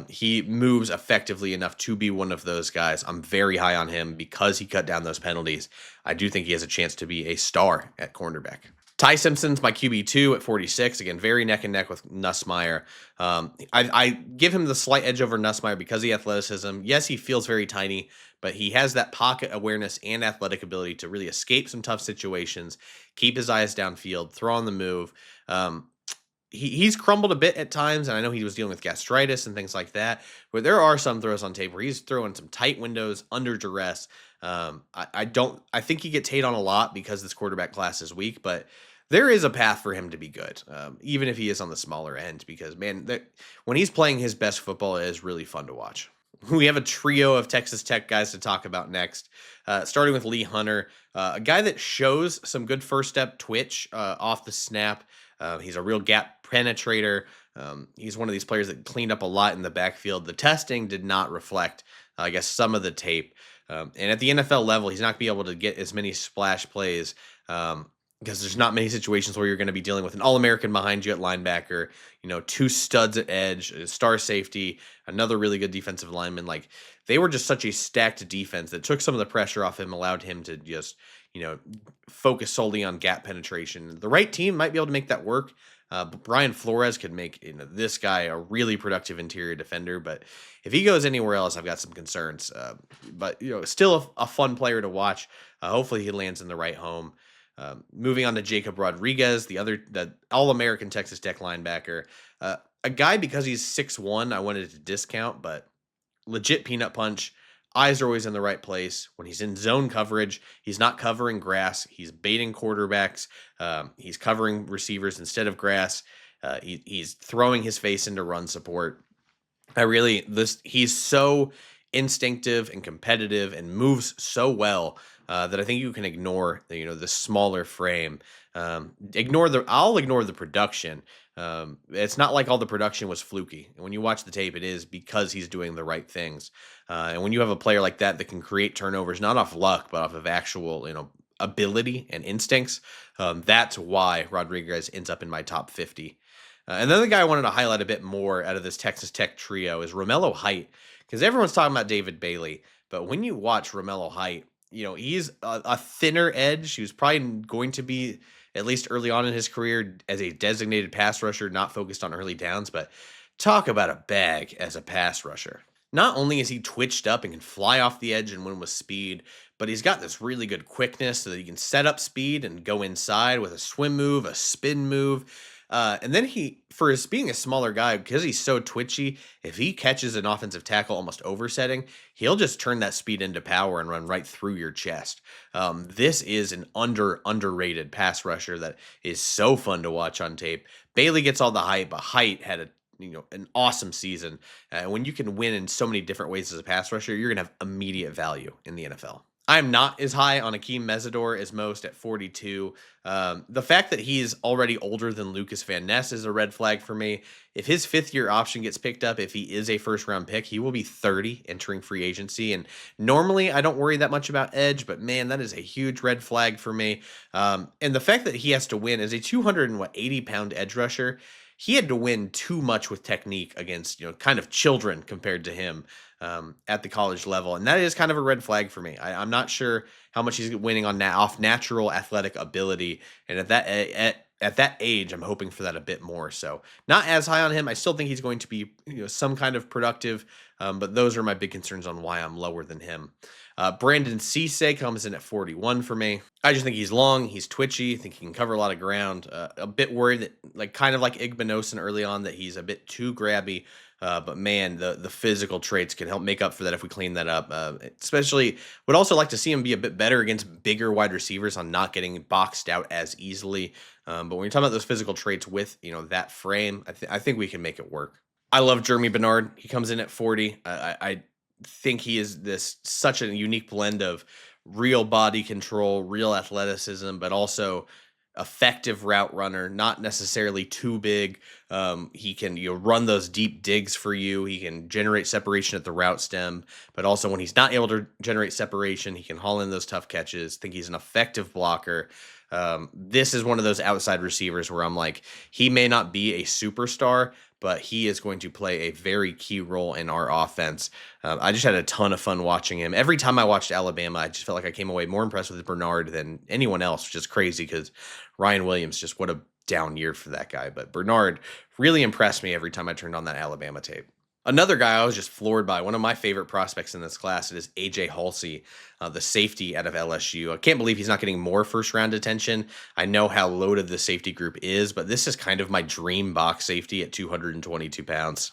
He moves effectively enough to be one of those guys. I'm very high on him because he cut down those penalties. I do think he has a chance to be a star at cornerback. Ty Simpson's my QB2 at 46. Again, very neck and neck with Nussmeier. I give him the slight edge over Nussmeier because of the athleticism. Yes, he feels very tiny, but he has that pocket awareness and athletic ability to really escape some tough situations, keep his eyes downfield, throw on the move. He's crumbled a bit at times, and I know he was dealing with gastritis and things like that, but there are some throws on tape where he's throwing some tight windows under duress. I think he gets hate on a lot because this quarterback class is weak, but there is a path for him to be good, even if he is on the smaller end, because, man, when he's playing his best football, it is really fun to watch. We have a trio of Texas Tech guys to talk about next, starting with Lee Hunter, a guy that shows some good first step twitch off the snap. He's a real gap penetrator. He's one of these players that cleaned up a lot in the backfield. The testing did not reflect, I guess, some of the tape. And at the NFL level, he's not going to be able to get as many splash plays because there's not many situations where you're going to be dealing with an All-American behind you at linebacker, two studs at edge, a star safety, another really good defensive lineman. Like, they were just such a stacked defense that took some of the pressure off him, allowed him to just, focus solely on gap penetration. The right team might be able to make that work. But Brian Flores could make this guy a really productive interior defender. But if he goes anywhere else, I've got some concerns. But still a fun player to watch. Hopefully he lands in the right home. Moving on to Jacob Rodriguez, the All-American Texas Tech linebacker. A guy, because he's 6'1", I wanted to discount, but legit peanut punch. Eyes are always in the right place. When he's in zone coverage, he's not covering grass. He's baiting quarterbacks. He's covering receivers instead of grass. He's throwing his face into run support. He's so instinctive and competitive and moves so well that I think you can ignore the smaller frame. I'll ignore the production. It's not like all the production was fluky. And when you watch the tape, it is because he's doing the right things. And when you have a player like that can create turnovers, not off luck, but off of actual, ability and instincts, that's why Rodriguez ends up in my top 50. Another guy I wanted to highlight a bit more out of this Texas Tech trio is Romello Height, because everyone's talking about David Bailey, but when you watch Romello Height, he's a thinner edge. He was probably going to be, at least early on in his career, as a designated pass rusher, not focused on early downs, but talk about a bag as a pass rusher. Not only is he twitched up and can fly off the edge and win with speed, but he's got this really good quickness so that he can set up speed and go inside with a swim move, a spin move. And then for his being a smaller guy, because he's so twitchy, if he catches an offensive tackle almost oversetting, he'll just turn that speed into power and run right through your chest. This is an underrated pass rusher that is so fun to watch on tape. Bailey gets all the hype, but Height had an awesome season. When you can win in so many different ways as a pass rusher, you're gonna have immediate value in the NFL. I'm not as high on Akeem Mesidor as most at 42. The fact that he's already older than Lucas Van Ness is a red flag for me. If his fifth year option gets picked up, if he is a first round pick, he will be 30 entering free agency. And normally I don't worry that much about edge, but man, that is a huge red flag for me. And the fact that he has to win as a 280-pound edge rusher, he had to win too much with technique against, kind of children compared to him at the college level. And that is kind of a red flag for me. I'm not sure how much he's winning on off natural athletic ability. And at that age, I'm hoping for that a bit more. So not as high on him. I still think he's going to be, some kind of productive. But those are my big concerns on why I'm lower than him. Brandon Cisse comes in at 41 for me. I just think he's long, he's twitchy, I think he can cover a lot of ground. A bit worried that, kind of like Igbinosin early on, that he's a bit too grabby. But man, the physical traits can help make up for that if we clean that up. Especially, would also like to see him be a bit better against bigger wide receivers on not getting boxed out as easily. But when you're talking about those physical traits with that frame, I think we can make it work. I love Jeremy Bernard. He comes in at 40. I think he is such a unique blend of real body control, real athleticism, but also effective route runner, not necessarily too big. He can run those deep digs for you. He can generate separation at the route stem, but also when he's not able to generate separation, he can haul in those tough catches. I think he's an effective blocker. This is one of those outside receivers where I'm like, he may not be a superstar, but he is going to play a very key role in our offense. I just had a ton of fun watching him. Every time I watched Alabama, I just felt like I came away more impressed with Bernard than anyone else, which is crazy because Ryan Williams, just what a down year for that guy. But Bernard really impressed me every time I turned on that Alabama tape. Another guy I was just floored by, one of my favorite prospects in this class, it is AJ Halsey, the safety out of LSU. I can't believe he's not getting more first-round attention. I know how loaded the safety group is, but this is kind of my dream box safety at 222 pounds.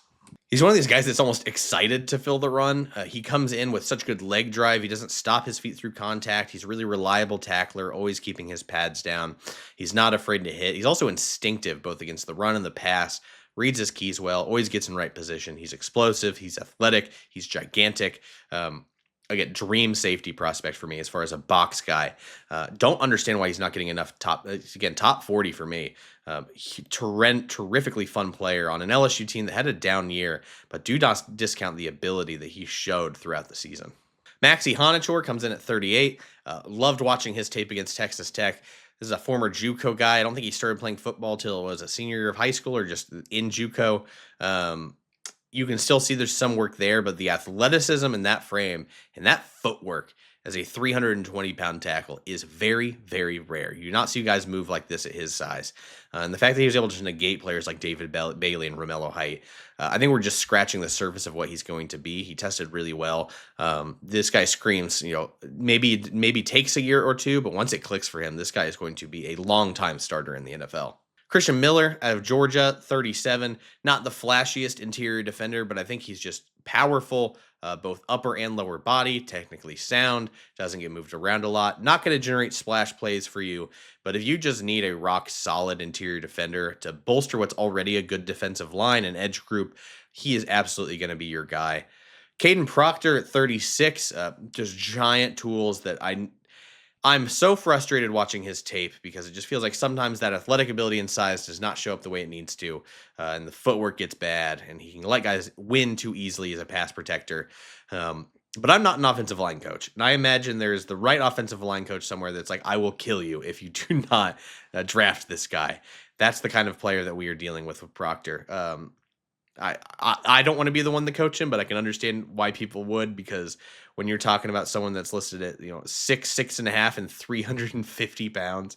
He's one of these guys that's almost excited to fill the run. He comes in with such good leg drive. He doesn't stop his feet through contact. He's a really reliable tackler, always keeping his pads down. He's not afraid to hit. He's also instinctive, both against the run and the pass. Reads his keys well, always gets in right position. He's explosive, he's athletic, he's gigantic. Again, dream safety prospect for me as far as a box guy. Don't understand why he's not getting enough top 40 for me. Terrifically fun player on an LSU team that had a down year, but do not discount the ability that he showed throughout the season. Maxie Honachor comes in at 38. Loved watching his tape against Texas Tech. This is a former JUCO guy. I don't think he started playing football till it was a senior year of high school or just in JUCO. You can still see there's some work there, but the athleticism in that frame and that footwork as a 320-pound tackle is very, very rare. You do not see guys move like this at his size. And the fact that he was able to negate players like David Bailey and Romello Height, I think we're just scratching the surface of what he's going to be. He tested really well. This guy screams, maybe takes a year or two, but once it clicks for him, this guy is going to be a long-time starter in the NFL. Christian Miller out of Georgia, 37. Not the flashiest interior defender, but I think he's just powerful, both upper and lower body, technically sound, doesn't get moved around a lot. Not going to generate splash plays for you, but if you just need a rock-solid interior defender to bolster what's already a good defensive line and edge group, he is absolutely going to be your guy. Caden Proctor at 36, just giant tools that I'm so frustrated watching his tape because it just feels like sometimes that athletic ability and size does not show up the way it needs to, and the footwork gets bad, and he can let guys win too easily as a pass protector. But I'm not an offensive line coach, and I imagine there's the right offensive line coach somewhere that's like, I will kill you if you do not draft this guy. That's the kind of player that we are dealing with Proctor. I don't want to be the one to coach him, but I can understand why people would, because when you're talking about someone that's listed at 6'6.5" and 350 pounds,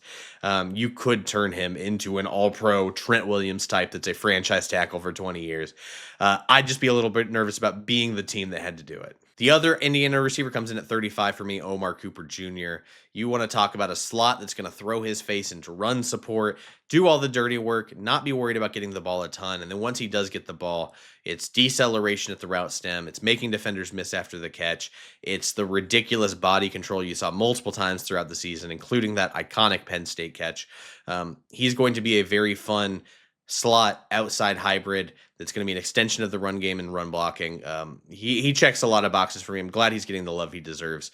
you could turn him into an all-pro Trent Williams type that's a franchise tackle for 20 years. I'd just be a little bit nervous about being the team that had to do it. The other Indiana receiver comes in at 35 for me, Omar Cooper Jr. You want to talk about a slot that's going to throw his face into run support, do all the dirty work, not be worried about getting the ball a ton. And then once he does get the ball, it's deceleration at the route stem. It's making defenders miss after the catch. It's the ridiculous body control you saw multiple times throughout the season, including that iconic Penn State catch. He's going to be a very fun slot outside hybrid that's going to be an extension of the run game and run blocking. He checks a lot of boxes for me. I'm glad he's getting the love he deserves.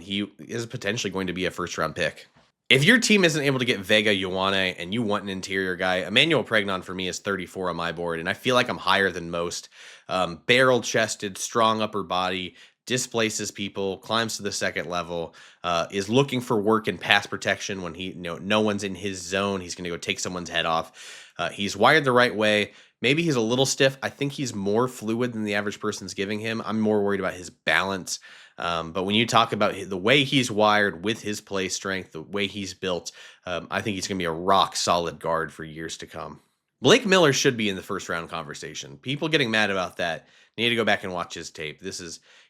He is potentially going to be a first round pick. If your team isn't able to get Vega Ioane and you want an interior guy, Emmanuel Pregnon for me is 34 on my board, and I feel like I'm higher than most. Barrel-chested, strong upper body, displaces people, climbs to the second level, is looking for work in pass protection when no one's in his zone. He's going to go take someone's head off. He's wired the right way. Maybe he's a little stiff. I think he's more fluid than the average person's giving him. I'm more worried about his balance. But when you talk about the way he's wired with his play strength, the way he's built, I think he's going to be a rock solid guard for years to come. Blake Miller should be in the first round conversation. People getting mad about that need to go back and watch his tape.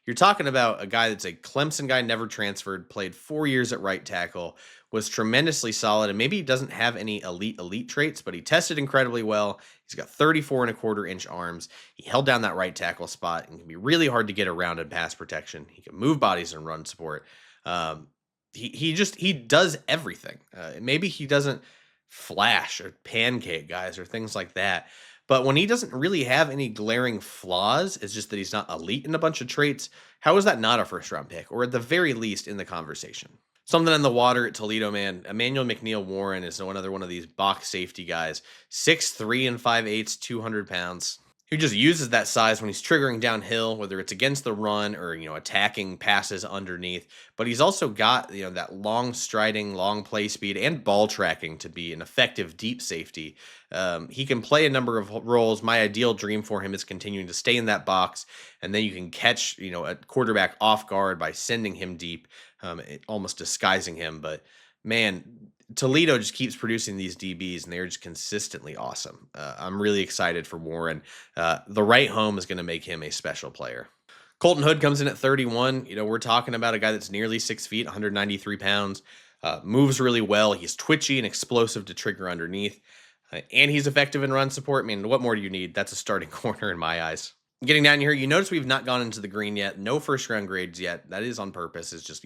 You're talking about a guy that's a Clemson guy, never transferred, played 4 years at right tackle, was tremendously solid, and maybe he doesn't have any elite traits, but he tested incredibly well. He's got 34.25-inch arms. He held down that right tackle spot and can be really hard to get around in pass protection. He can move bodies and run support. He does everything. Maybe he doesn't flash or pancake guys or things like that. But when he doesn't really have any glaring flaws, it's just that he's not elite in a bunch of traits. How is that not a first round pick, or at the very least in the conversation? Something in the water at Toledo, man. Emmanuel McNeil Warren is another one of these box safety guys. 6'3" and 5/8", 200 pounds. Who just uses that size when he's triggering downhill, whether it's against the run or, attacking passes underneath. But he's also got, that long striding, long play speed and ball tracking to be an effective deep safety. He can play a number of roles. My ideal dream for him is continuing to stay in that box, and then you can catch, a quarterback off guard by sending him deep, almost disguising him. But man, Toledo just keeps producing these DBs, and they're just consistently awesome. I'm really excited for Warren. The right home is going to make him a special player. Colton Hood comes in at 31. We're talking about a guy that's nearly 6 feet, 193 pounds, moves really well. He's twitchy and explosive to trigger underneath, and he's effective in run support. I mean, what more do you need? That's a starting corner in my eyes. Getting down here, you notice we've not gone into the green yet. No first round grades yet. That is on purpose. It's just,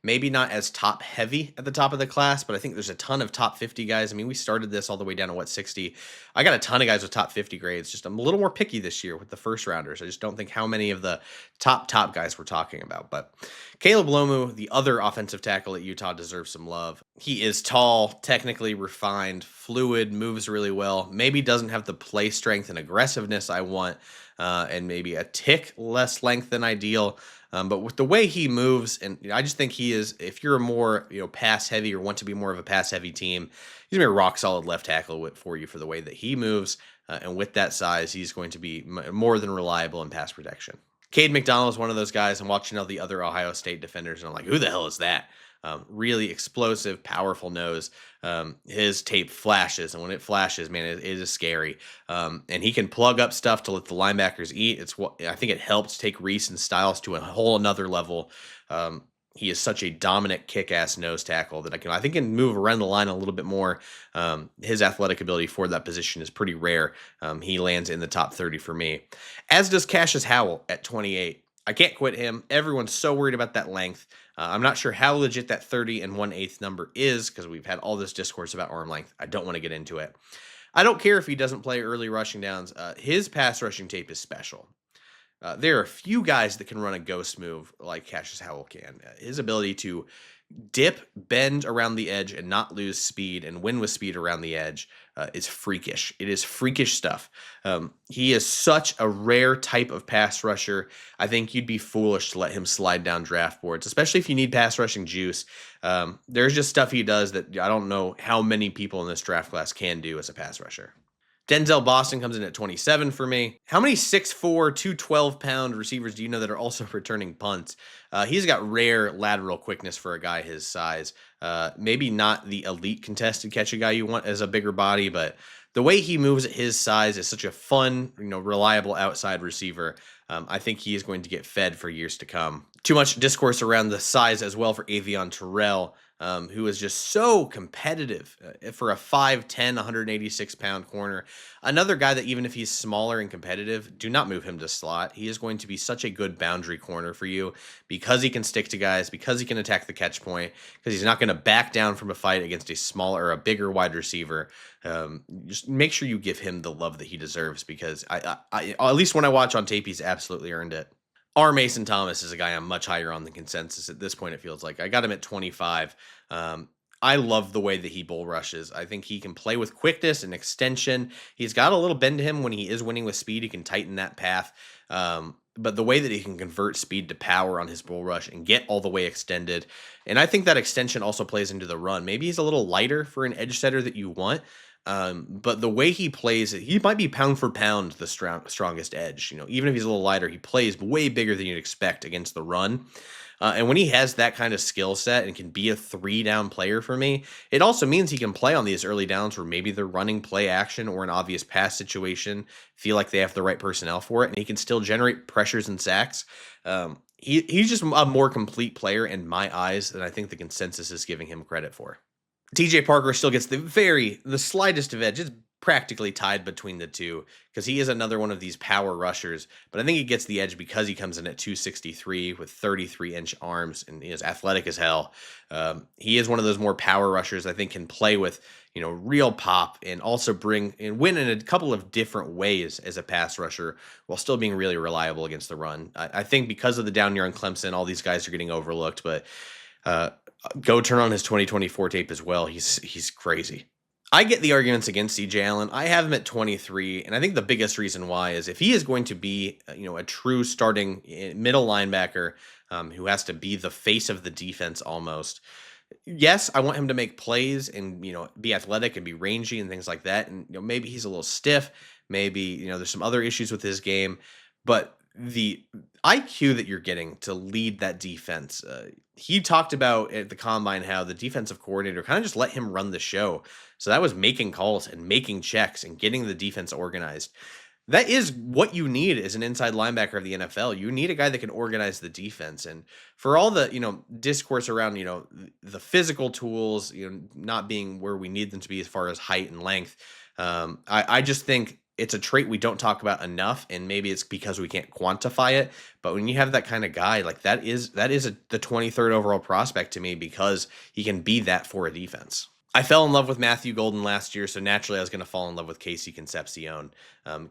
maybe not as top heavy at the top of the class, but I think there's a ton of top 50 guys. I mean, we started this all the way down to 60. I got a ton of guys with top 50 grades. Just I'm a little more picky this year with the first rounders. I just don't think how many of the top guys we're talking about. But Caleb Lomu, the other offensive tackle at Utah, deserves some love. He is tall, technically refined, fluid, moves really well. Maybe doesn't have the play strength and aggressiveness I want. And maybe a tick less length than ideal. But with the way he moves, and I just think he is, if you're a more, pass heavy or want to be more of a pass heavy team, he's going to be a rock solid left tackle for you for the way that he moves. And with that size, he's going to be more than reliable in pass protection. Cade McDonald is one of those guys. I'm watching all the other Ohio State defenders, and I'm like, who the hell is that? Really explosive, powerful nose. His tape flashes, and when it flashes, man, it is scary. And he can plug up stuff to let the linebackers eat. I think it helped take Reese and Styles to a whole another level. He is such a dominant, kick-ass nose tackle that I think can move around the line a little bit more. His athletic ability for that position is pretty rare. He lands in the top 30 for me, as does Cassius Howell at 28. I can't quit him. Everyone's so worried about that length. I'm not sure how legit that 30 and 1/8 number is because we've had all this discourse about arm length. I don't want to get into it. I don't care if he doesn't play early rushing downs. His pass rushing tape is special. There are a few guys that can run a ghost move like Cassius Howell can. His ability to dip, bend around the edge, and not lose speed and win with speed around the edge is freakish. It is freakish stuff. He is such a rare type of pass rusher. I think you'd be foolish to let him slide down draft boards, especially if you need pass rushing juice. There's just stuff he does that I don't know how many people in this draft class can do as a pass rusher. Denzel Boston comes in at 27 for me. How many 6'4", 212-pound receivers do you know that are also returning punts? He's got rare lateral quickness for a guy his size. Maybe not the elite contested catch a guy you want as a bigger body, but The way he moves at his size is such a fun, reliable outside receiver. I think he is going to get fed for years to come. Too much discourse around the size as well for Avion Terrell, who is just so competitive for a 5'10", 186-pound corner. Another guy that even if he's smaller and competitive, do not move him to slot. He is going to be such a good boundary corner for you because he can stick to guys, because he can attack the catch point, because he's not going to back down from a fight against a smaller or a bigger wide receiver. Just make sure you give him the love that he deserves because at least when I watch on tape, he's absolutely earned it. R. Mason Thomas is a guy I'm much higher on the consensus at this point. It feels like I got him at 25. I love the way that he bull rushes. I think he can play with quickness and extension. He's got a little bend to him when he is winning with speed. He can tighten that path. But the way that he can convert speed to power on his bull rush and get all the way extended. And I think that extension also plays into the run. Maybe he's a little lighter for an edge setter that you want. But the way he plays, he might be pound for pound the strongest edge. Even if he's a little lighter, he plays way bigger than you'd expect against the run. And when he has that kind of skill set and can be a 3-down player for me, it also means he can play on these early downs where maybe they're running play action or an obvious pass situation, feel like they have the right personnel for it, and he can still generate pressures and sacks. He's just a more complete player in my eyes than I think the consensus is giving him credit for. TJ Parker still gets the slightest of edge. It's practically tied between the two because he is another one of these power rushers, but I think he gets the edge because he comes in at 263 with 33-inch arms and he is athletic as hell. He is one of those more power rushers I think can play with, real pop and also bring and win in a couple of different ways as a pass rusher while still being really reliable against the run. I think because of the down year on Clemson, all these guys are getting overlooked, but go turn on his 2024 tape as well. He's crazy. I get the arguments against CJ Allen. I have him at 23, and I think the biggest reason why is if he is going to be, a true starting middle linebacker who has to be the face of the defense almost. Yes, I want him to make plays and, be athletic and be rangy and things like that. And, maybe he's a little stiff. Maybe, there's some other issues with his game, but the IQ that you're getting to lead that defense. He talked about at the combine how the defensive coordinator kind of just let him run the show. So that was making calls and making checks and getting the defense organized. That is what you need as an inside linebacker of the NFL. You need a guy that can organize the defense. And for all the, discourse around, the physical tools, not being where we need them to be as far as height and length, I just think it's a trait we don't talk about enough, and maybe it's because we can't quantify it. But when you have that kind of guy, like the 23rd overall prospect to me because he can be that for a defense. I fell in love with Matthew Golden last year, so naturally I was going to fall in love with Casey Concepcion.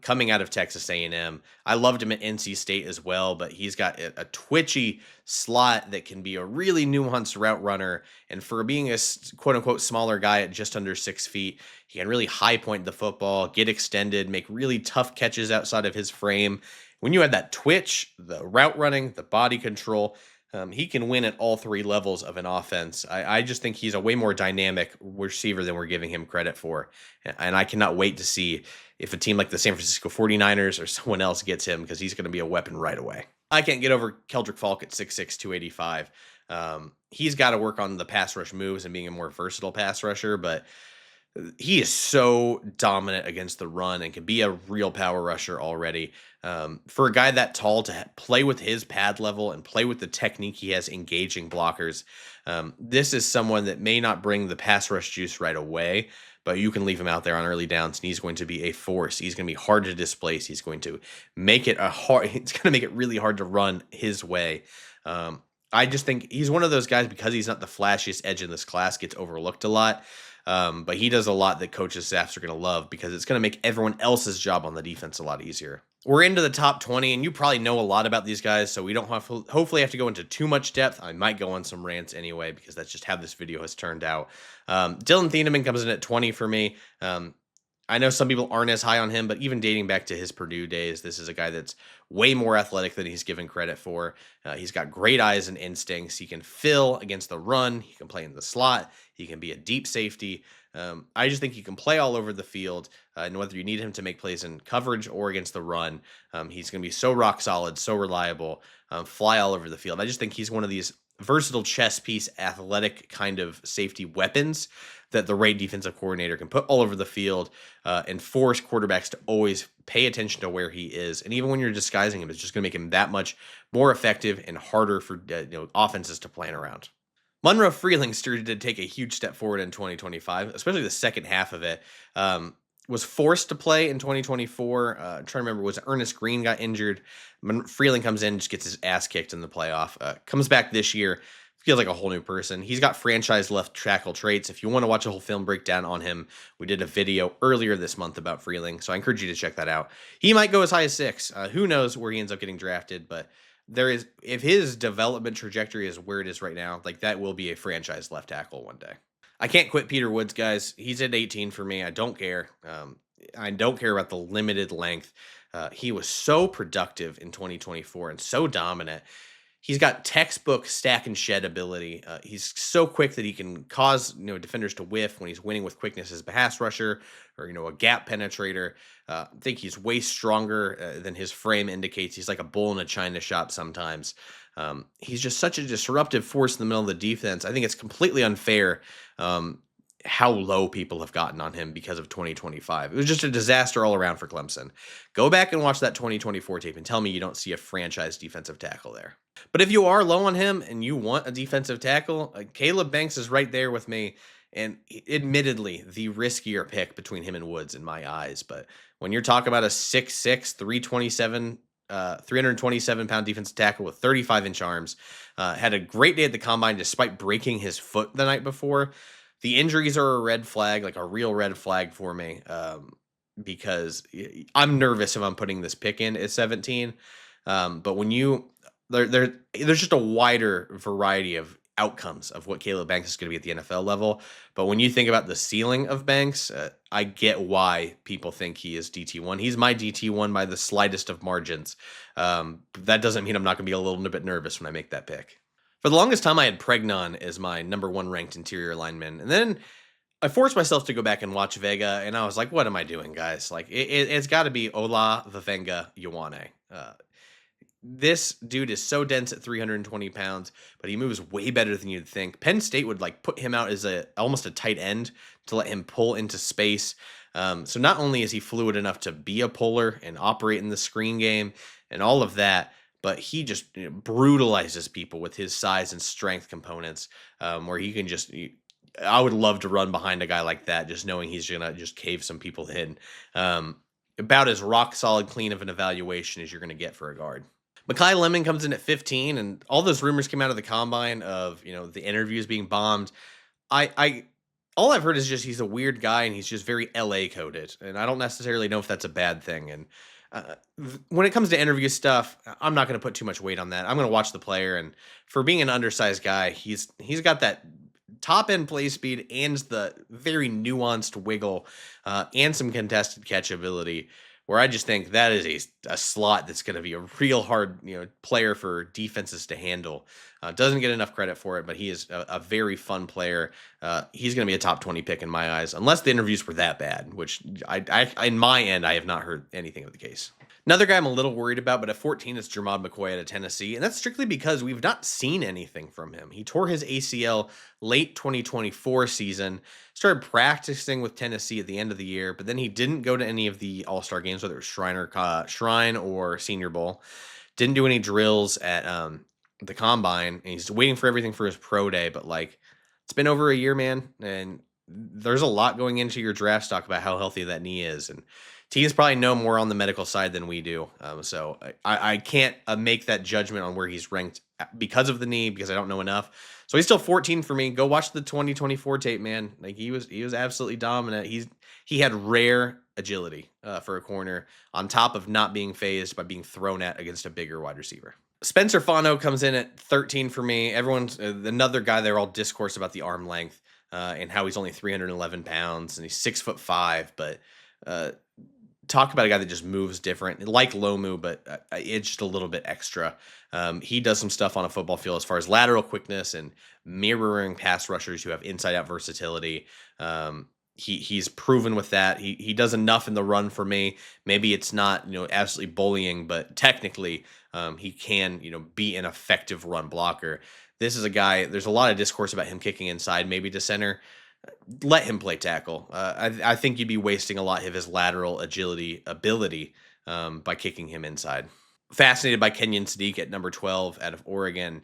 Coming out of Texas A&M, I loved him at NC State as well, but he's got a twitchy slot that can be a really nuanced route runner, and for being a quote-unquote smaller guy at just under 6 feet, he can really high point the football, get extended, make really tough catches outside of his frame. When you add that twitch, the route running, the body control, he can win at all three levels of an offense. I just think he's a way more dynamic receiver than we're giving him credit for. And I cannot wait to see if a team like the San Francisco 49ers or someone else gets him because he's going to be a weapon right away. I can't get over Keldrick Falk at 6'6", 285. He's got to work on the pass rush moves and being a more versatile pass rusher, but he is so dominant against the run and can be a real power rusher already. For a guy that tall to play with his pad level and play with the technique he has engaging blockers, this is someone that may not bring the pass rush juice right away, but you can leave him out there on early downs and he's going to be a force. He's going to be hard to displace. He's going to make it it's going to make it really hard to run his way. I just think he's one of those guys because he's not the flashiest edge in this class, gets overlooked a lot. But he does a lot that coaches' staffs are going to love because it's going to make everyone else's job on the defense a lot easier. We're into the top 20, and you probably know a lot about these guys, so we don't hopefully have to go into too much depth. I might go on some rants anyway because that's just how this video has turned out. Dylan Thieneman comes in at 20 for me. I know some people aren't as high on him, but even dating back to his Purdue days, this is a guy that's way more athletic than he's given credit for. He's got great eyes and instincts. He can fill against the run. He can play in the slot. He can be a deep safety. I just think he can play all over the field, and whether you need him to make plays in coverage or against the run, he's going to be so rock solid, so reliable, fly all over the field. I just think he's one of these versatile chess piece, athletic kind of safety weapons that the right defensive coordinator can put all over the field and force quarterbacks to always pay attention to where he is. And even when you're disguising him, it's just going to make him that much more effective and harder for offenses to plan around. Monroe Freeling started to take a huge step forward in 2025, especially the second half of it. Was forced to play in 2024. Trying to remember, was Ernest Green got injured? Freeling comes in, just gets his ass kicked in the playoff. Comes back this year, feels like a whole new person. He's got franchise left tackle traits. If you want to watch a whole film breakdown on him, we did a video earlier this month about Freeling, so I encourage you to check that out. He might go as high as 6. Who knows where he ends up getting drafted, but if his development trajectory is where it is right now, like that will be a franchise left tackle one day. I can't quit Peter Woods, guys. He's at 18 for me. I don't care. I don't care about the limited length. He was so productive in 2024 and so dominant. He's got textbook stack and shed ability. He's so quick that he can cause defenders to whiff when he's winning with quickness as a pass rusher or a gap penetrator. I think he's way stronger than his frame indicates. He's like a bull in a china shop sometimes. He's just such a disruptive force in the middle of the defense. I think it's completely unfair how low people have gotten on him because of 2025. It was just a disaster all around for Clemson. Go back and watch that 2024 tape and tell me you don't see a franchise defensive tackle there. But if you are low on him and you want a defensive tackle, Caleb Banks is right there with me. And admittedly, the riskier pick between him and Woods in my eyes. But when you're talking about a 6'6", 327-pound defensive tackle with 35-inch arms, had a great day at the combine despite breaking his foot the night before. The injuries are a red flag, like a real red flag for me, because I'm nervous if I'm putting this pick in at 17. But when there's just a wider variety of outcomes of what Caleb Banks is going to be at the NFL level. But when you think about the ceiling of Banks, I get why people think he is DT1. He's my DT1 by the slightest of margins. That doesn't mean I'm not going to be a little bit nervous when I make that pick. For the longest time, I had Pregnon as my number 1 ranked interior lineman. And then I forced myself to go back and watch Vega, and I was like, what am I doing, guys? Like, it's got to be Ola Vavenga Ioane. This dude is so dense at 320 pounds, but he moves way better than you'd think. Penn State would put him out as almost a tight end to let him pull into space. So not only is he fluid enough to be a puller and operate in the screen game and all of that, but he just brutalizes people with his size and strength components, where he can I would love to run behind a guy like that, just knowing he's going to just cave some people in. About as rock solid clean of an evaluation as you're going to get for a guard. Mekhi Lemon comes in at 15, and all those rumors came out of the combine of, the interviews being bombed. All I've heard is just he's a weird guy and he's just very LA coded. And I don't necessarily know if that's a bad thing. And when it comes to interview stuff, I'm not going to put too much weight on that. I'm going to watch the player. And for being an undersized guy, he's got that top end play speed and the very nuanced wiggle and some contested catch ability, where I just think that is a slot that's going to be a real hard player for defenses to handle. Doesn't get enough credit for it, but he is a very fun player. He's going to be a top 20 pick in my eyes, unless the interviews were that bad, which I in my end, I have not heard anything of the case. Another guy I'm a little worried about, but at 14 is Jermod McCoy out of Tennessee, and that's strictly because we've not seen anything from him. He tore his ACL late 2024 season, started practicing with Tennessee at the end of the year, but then he didn't go to any of the All-Star games, whether it was Shrine or Senior Bowl. Didn't do any drills at the Combine, and he's waiting for everything for his pro day, but it's been over a year, man, and there's a lot going into your draft stock about how healthy that knee is, and teams probably know more on the medical side than we do. So I can't make that judgment on where he's ranked because of the knee, because I don't know enough. So he's still 14 for me. Go watch the 2024 tape, man. He was absolutely dominant. He had rare agility for a corner, on top of not being phased by being thrown at against a bigger wide receiver. Spencer Fano comes in at 13 for me. Everyone's another guy. They're all discourse about the arm length and how he's only 311 pounds and he's 6'5", but talk about a guy that just moves different, like Lomu, but it's just a little bit extra. He does some stuff on a football field as far as lateral quickness and mirroring pass rushers who have inside-out versatility. He's proven with that. He does enough in the run for me. Maybe it's not absolutely bullying, but technically he can be an effective run blocker. This is a guy. There's a lot of discourse about him kicking inside, maybe to center. let him play tackle. I think you'd be wasting a lot of his lateral agility ability by kicking him inside. Fascinated by Kenyon Sadiq at number 12 out of Oregon.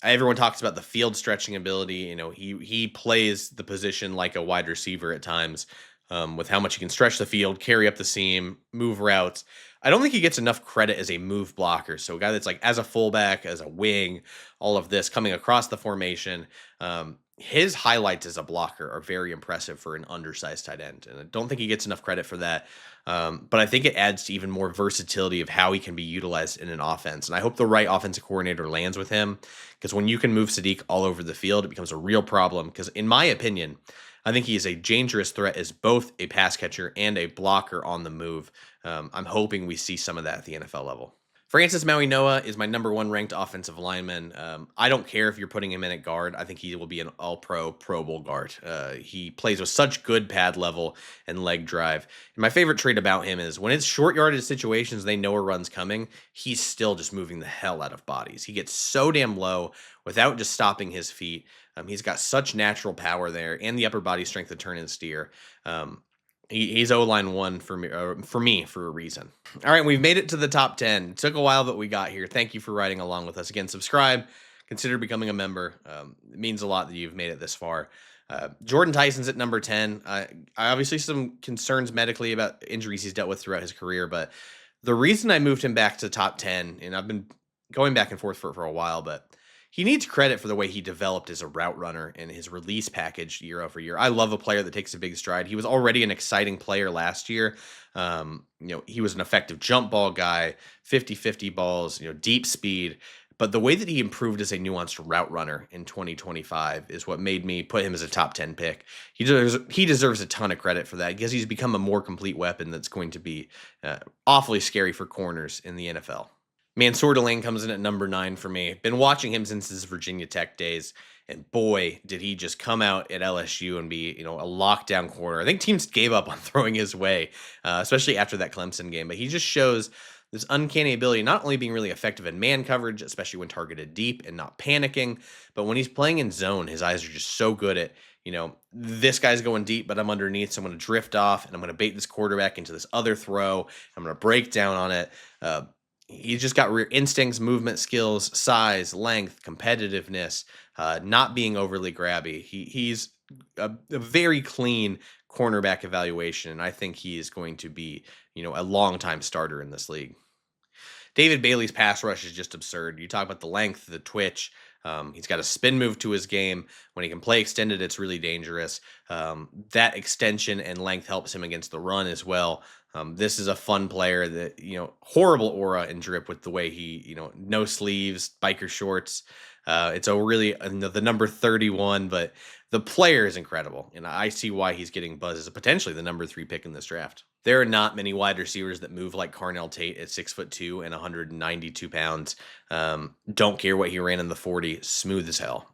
Everyone talks about the field stretching ability. He plays the position like a wide receiver at times, with how much he can stretch the field, carry up the seam, move routes. I don't think he gets enough credit as a move blocker. So a guy that's like as a fullback, as a wing, all of this coming across the formation. His highlights as a blocker are very impressive for an undersized tight end, and I don't think he gets enough credit for that. But I think it adds to even more versatility of how he can be utilized in an offense. And I hope the right offensive coordinator lands with him, because when you can move Sadiq all over the field, it becomes a real problem. Because in my opinion, I think he is a dangerous threat as both a pass catcher and a blocker on the move. I'm hoping we see some of that at the NFL level. Francis Maui-Noa is my number one ranked offensive lineman. I don't care if you're putting him in at guard. I think he will be an all-pro, Pro Bowl guard. He plays with such good pad level and leg drive. And my favorite trait about him is when it's short yardage situations, they know a run's coming, he's still just moving the hell out of bodies. He gets so damn low without just stopping his feet. He's got such natural power there and the upper body strength to turn and steer. He's O-line one for me for a reason. All right, we've made it to the top 10. It took a while, but we got here. Thank you for riding along with us. Again, subscribe, consider becoming a member. It means a lot that you've made it this far. Jordan Tyson's at number 10. I obviously some concerns medically about injuries he's dealt with throughout his career, but the reason I moved him back to top 10, and I've been going back and forth for a while, but he needs credit for the way he developed as a route runner and his release package year over year. I love a player that takes a big stride. He was already an exciting player last year. He was an effective jump ball guy, 50-50 balls, deep speed. But the way that he improved as a nuanced route runner in 2025 is what made me put him as a top 10 pick. He deserves a ton of credit for that because he's become a more complete weapon that's going to be awfully scary for corners in the NFL. Mansour Delane comes in at number 9 for me. Been watching him since his Virginia Tech days, and boy, did he just come out at LSU and be, a lockdown corner. I think teams gave up on throwing his way, especially after that Clemson game. But he just shows this uncanny ability, not only being really effective in man coverage, especially when targeted deep and not panicking, but when he's playing in zone, his eyes are just so good at, this guy's going deep, but I'm underneath, so I'm going to drift off, and I'm going to bait this quarterback into this other throw. I'm going to break down on it. He's just got rear instincts, movement skills, size, length, competitiveness, not being overly grabby. He's a very clean cornerback evaluation, and I think he is going to be, a long-time starter in this league. David Bailey's pass rush is just absurd. You talk about the length, the twitch. He's got a spin move to his game. When he can play extended, it's really dangerous. That extension and length helps him against the run as well. This is a fun player that, horrible aura and drip with the way he, no sleeves, biker shorts. It's a really the number 31, but the player is incredible. And I see why he's getting buzzed as potentially the number 3 pick in this draft. There are not many wide receivers that move like Carnell Tate at 6'2" and 192 pounds. Don't care what he ran in the 40, smooth as hell.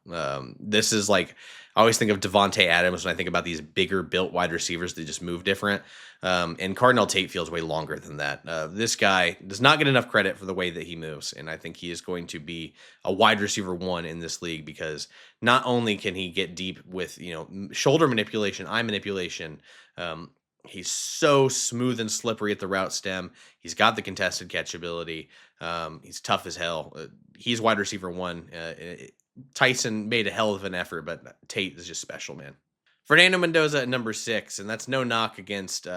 This is like, I always think of Devontae Adams when I think about these bigger built wide receivers that just move different. And Carnell Tate feels way longer than that. This guy does not get enough credit for the way that he moves. And I think he is going to be a wide receiver 1 in this league because not only can he get deep with, shoulder manipulation, eye manipulation, he's so smooth and slippery at the route stem. He's got the contested catch ability. He's tough as hell. He's wide receiver 1. Tyson made a hell of an effort, but Tate is just special, man. Fernando Mendoza at number 6, and that's no knock against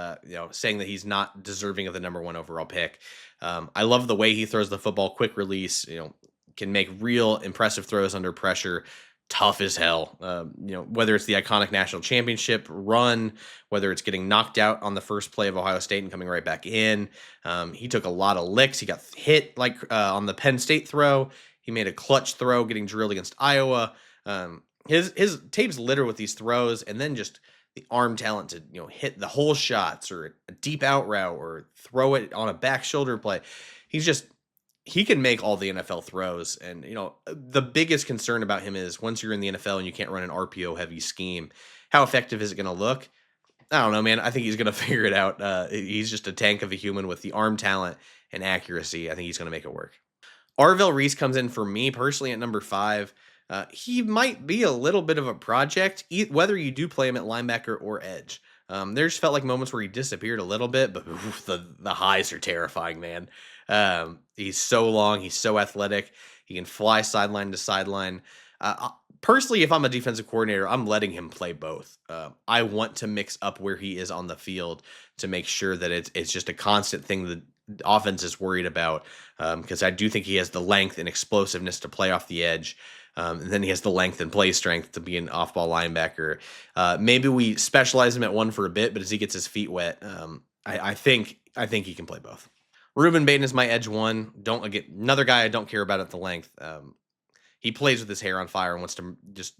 saying that he's not deserving of the number 1 overall pick. I love the way he throws the football, quick release, can make real impressive throws under pressure, tough as hell. Whether it's the iconic national championship run, whether it's getting knocked out on the first play of Ohio State and coming right back in. He took a lot of licks. He got hit on the Penn State throw. He made a clutch throw getting drilled against Iowa. His tape's littered with these throws, and then just the arm talent to hit the whole shots or a deep out route or throw it on a back shoulder play. He can make all the NFL throws. And the biggest concern about him is once you're in the NFL and you can't run an RPO heavy scheme, how effective is it going to look? I don't know, man. I think he's going to figure it out. He's just a tank of a human with the arm talent and accuracy. I think he's going to make it work. Arvell Reese comes in for me personally at number 5. He might be a little bit of a project, whether you do play him at linebacker or edge. There's felt like moments where he disappeared a little bit, but oof, the highs are terrifying, man. He's so long, he's so athletic, he can fly sideline to sideline. Personally, if I'm a defensive coordinator, I'm letting him play both. I want to mix up where he is on the field to make sure that it's just a constant thing that the offense is worried about. Because I do think he has the length and explosiveness to play off the edge. And then he has the length and play strength to be an off-ball linebacker. Maybe we specialize him at one for a bit, but as he gets his feet wet, I think he can play both. Rueben Bain is my edge one. Don't get another guy I don't care about at the length. He plays with his hair on fire and wants to just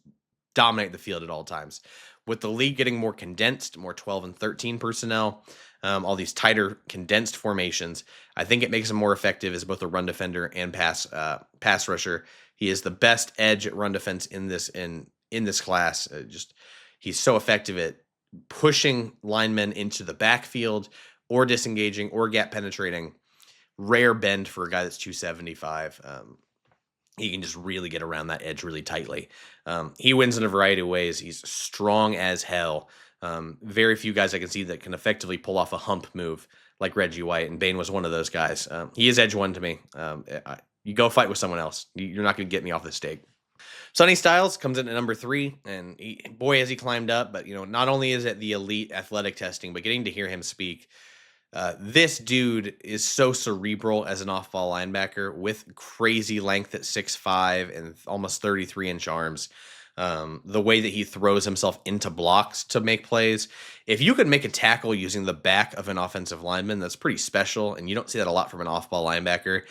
dominate the field at all times. With the league getting more condensed, more 12 and 13 personnel, all these tighter condensed formations, I think it makes him more effective as both a run defender and pass rusher. He is the best edge at run defense in this class. He's so effective at pushing linemen into the backfield or disengaging or gap penetrating. Rare bend for a guy that's 275. He can just really get around that edge really tightly. He wins in a variety of ways. He's strong as hell. Very few guys I can see that can effectively pull off a hump move like Reggie White, and Bain was one of those guys. He is edge one to me. You go fight with someone else. You're not going to get me off the stake. Sonny Styles comes in at number 3, and boy, has he climbed up. But, not only is it the elite athletic testing, but getting to hear him speak. This dude is so cerebral as an off-ball linebacker with crazy length at 6'5" and almost 33-inch arms. The way that he throws himself into blocks to make plays. If you can make a tackle using the back of an offensive lineman, that's pretty special, and you don't see that a lot from an off-ball linebacker.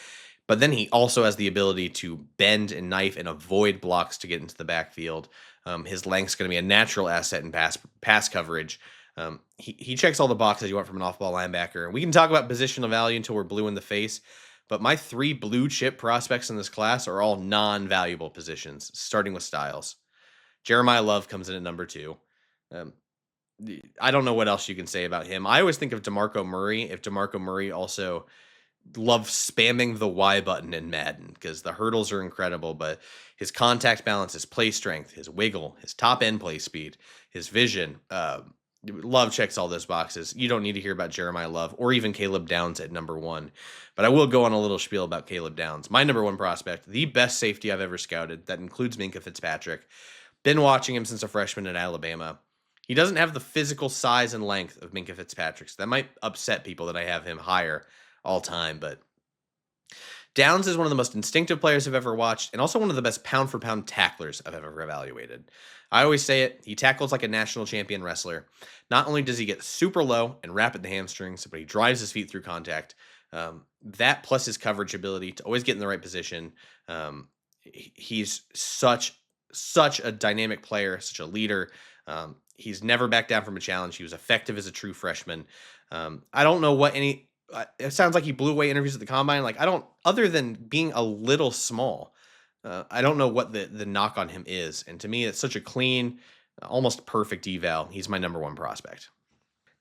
But then he also has the ability to bend and knife and avoid blocks to get into the backfield. His length's going to be a natural asset in pass coverage. He checks all the boxes you want from an off-ball linebacker. And we can talk about positional value until we're blue in the face. But my 3 blue chip prospects in this class are all non-valuable positions, starting with Styles. Jeremiyah Love comes in at number 2. I don't know what else you can say about him. I always think of DeMarco Murray. If DeMarco Murray also loves spamming the Y button in Madden, because the hurdles are incredible, but his contact balance, his play strength, his wiggle, his top end play speed, his vision, Love checks all those boxes. You don't need to hear about Jeremiyah Love or even Caleb Downs at number 1. But I will go on a little spiel about Caleb Downs. My number 1 prospect, the best safety I've ever scouted. That includes Minkah Fitzpatrick. Been watching him since a freshman at Alabama. He doesn't have the physical size and length of Minkah Fitzpatrick. So that might upset people that I have him higher all time. But Downs is one of the most instinctive players I've ever watched, and also one of the best pound-for-pound tacklers I've ever evaluated. I always say it, he tackles like a national champion wrestler. Not only does he get super low and wrap at the hamstrings, but he drives his feet through contact. That plus his coverage ability to always get in the right position. He's such a dynamic player, such a leader. He's never backed down from a challenge. He was effective as a true freshman. I don't know what it sounds like he blew away interviews at the combine. Other than being a little small, I don't know what the knock on him is. And to me, it's such a clean, almost perfect eval. He's my number 1 prospect.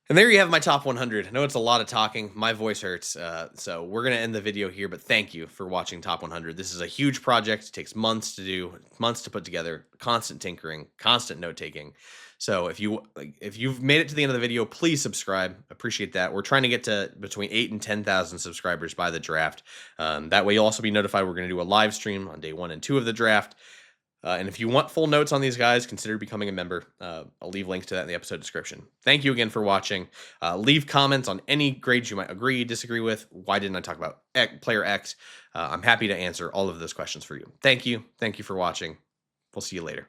And there you have my top 100. I know it's a lot of talking. My voice hurts. So we're going to end the video here, but thank you for watching Top 100. This is a huge project. It takes months to do, months to put together, constant tinkering, constant note-taking. So if you've made it to the end of the video, please subscribe. Appreciate that. We're trying to get to between 8,000 and 10,000 subscribers by the draft. That way you'll also be notified we're going to do a live stream on day 1 and 2 of the draft. And if you want full notes on these guys, consider becoming a member. I'll leave links to that in the episode description. Thank you again for watching. Leave comments on any grades you might agree, disagree with. Why didn't I talk about player X? I'm happy to answer all of those questions for you. Thank you. Thank you for watching. We'll see you later.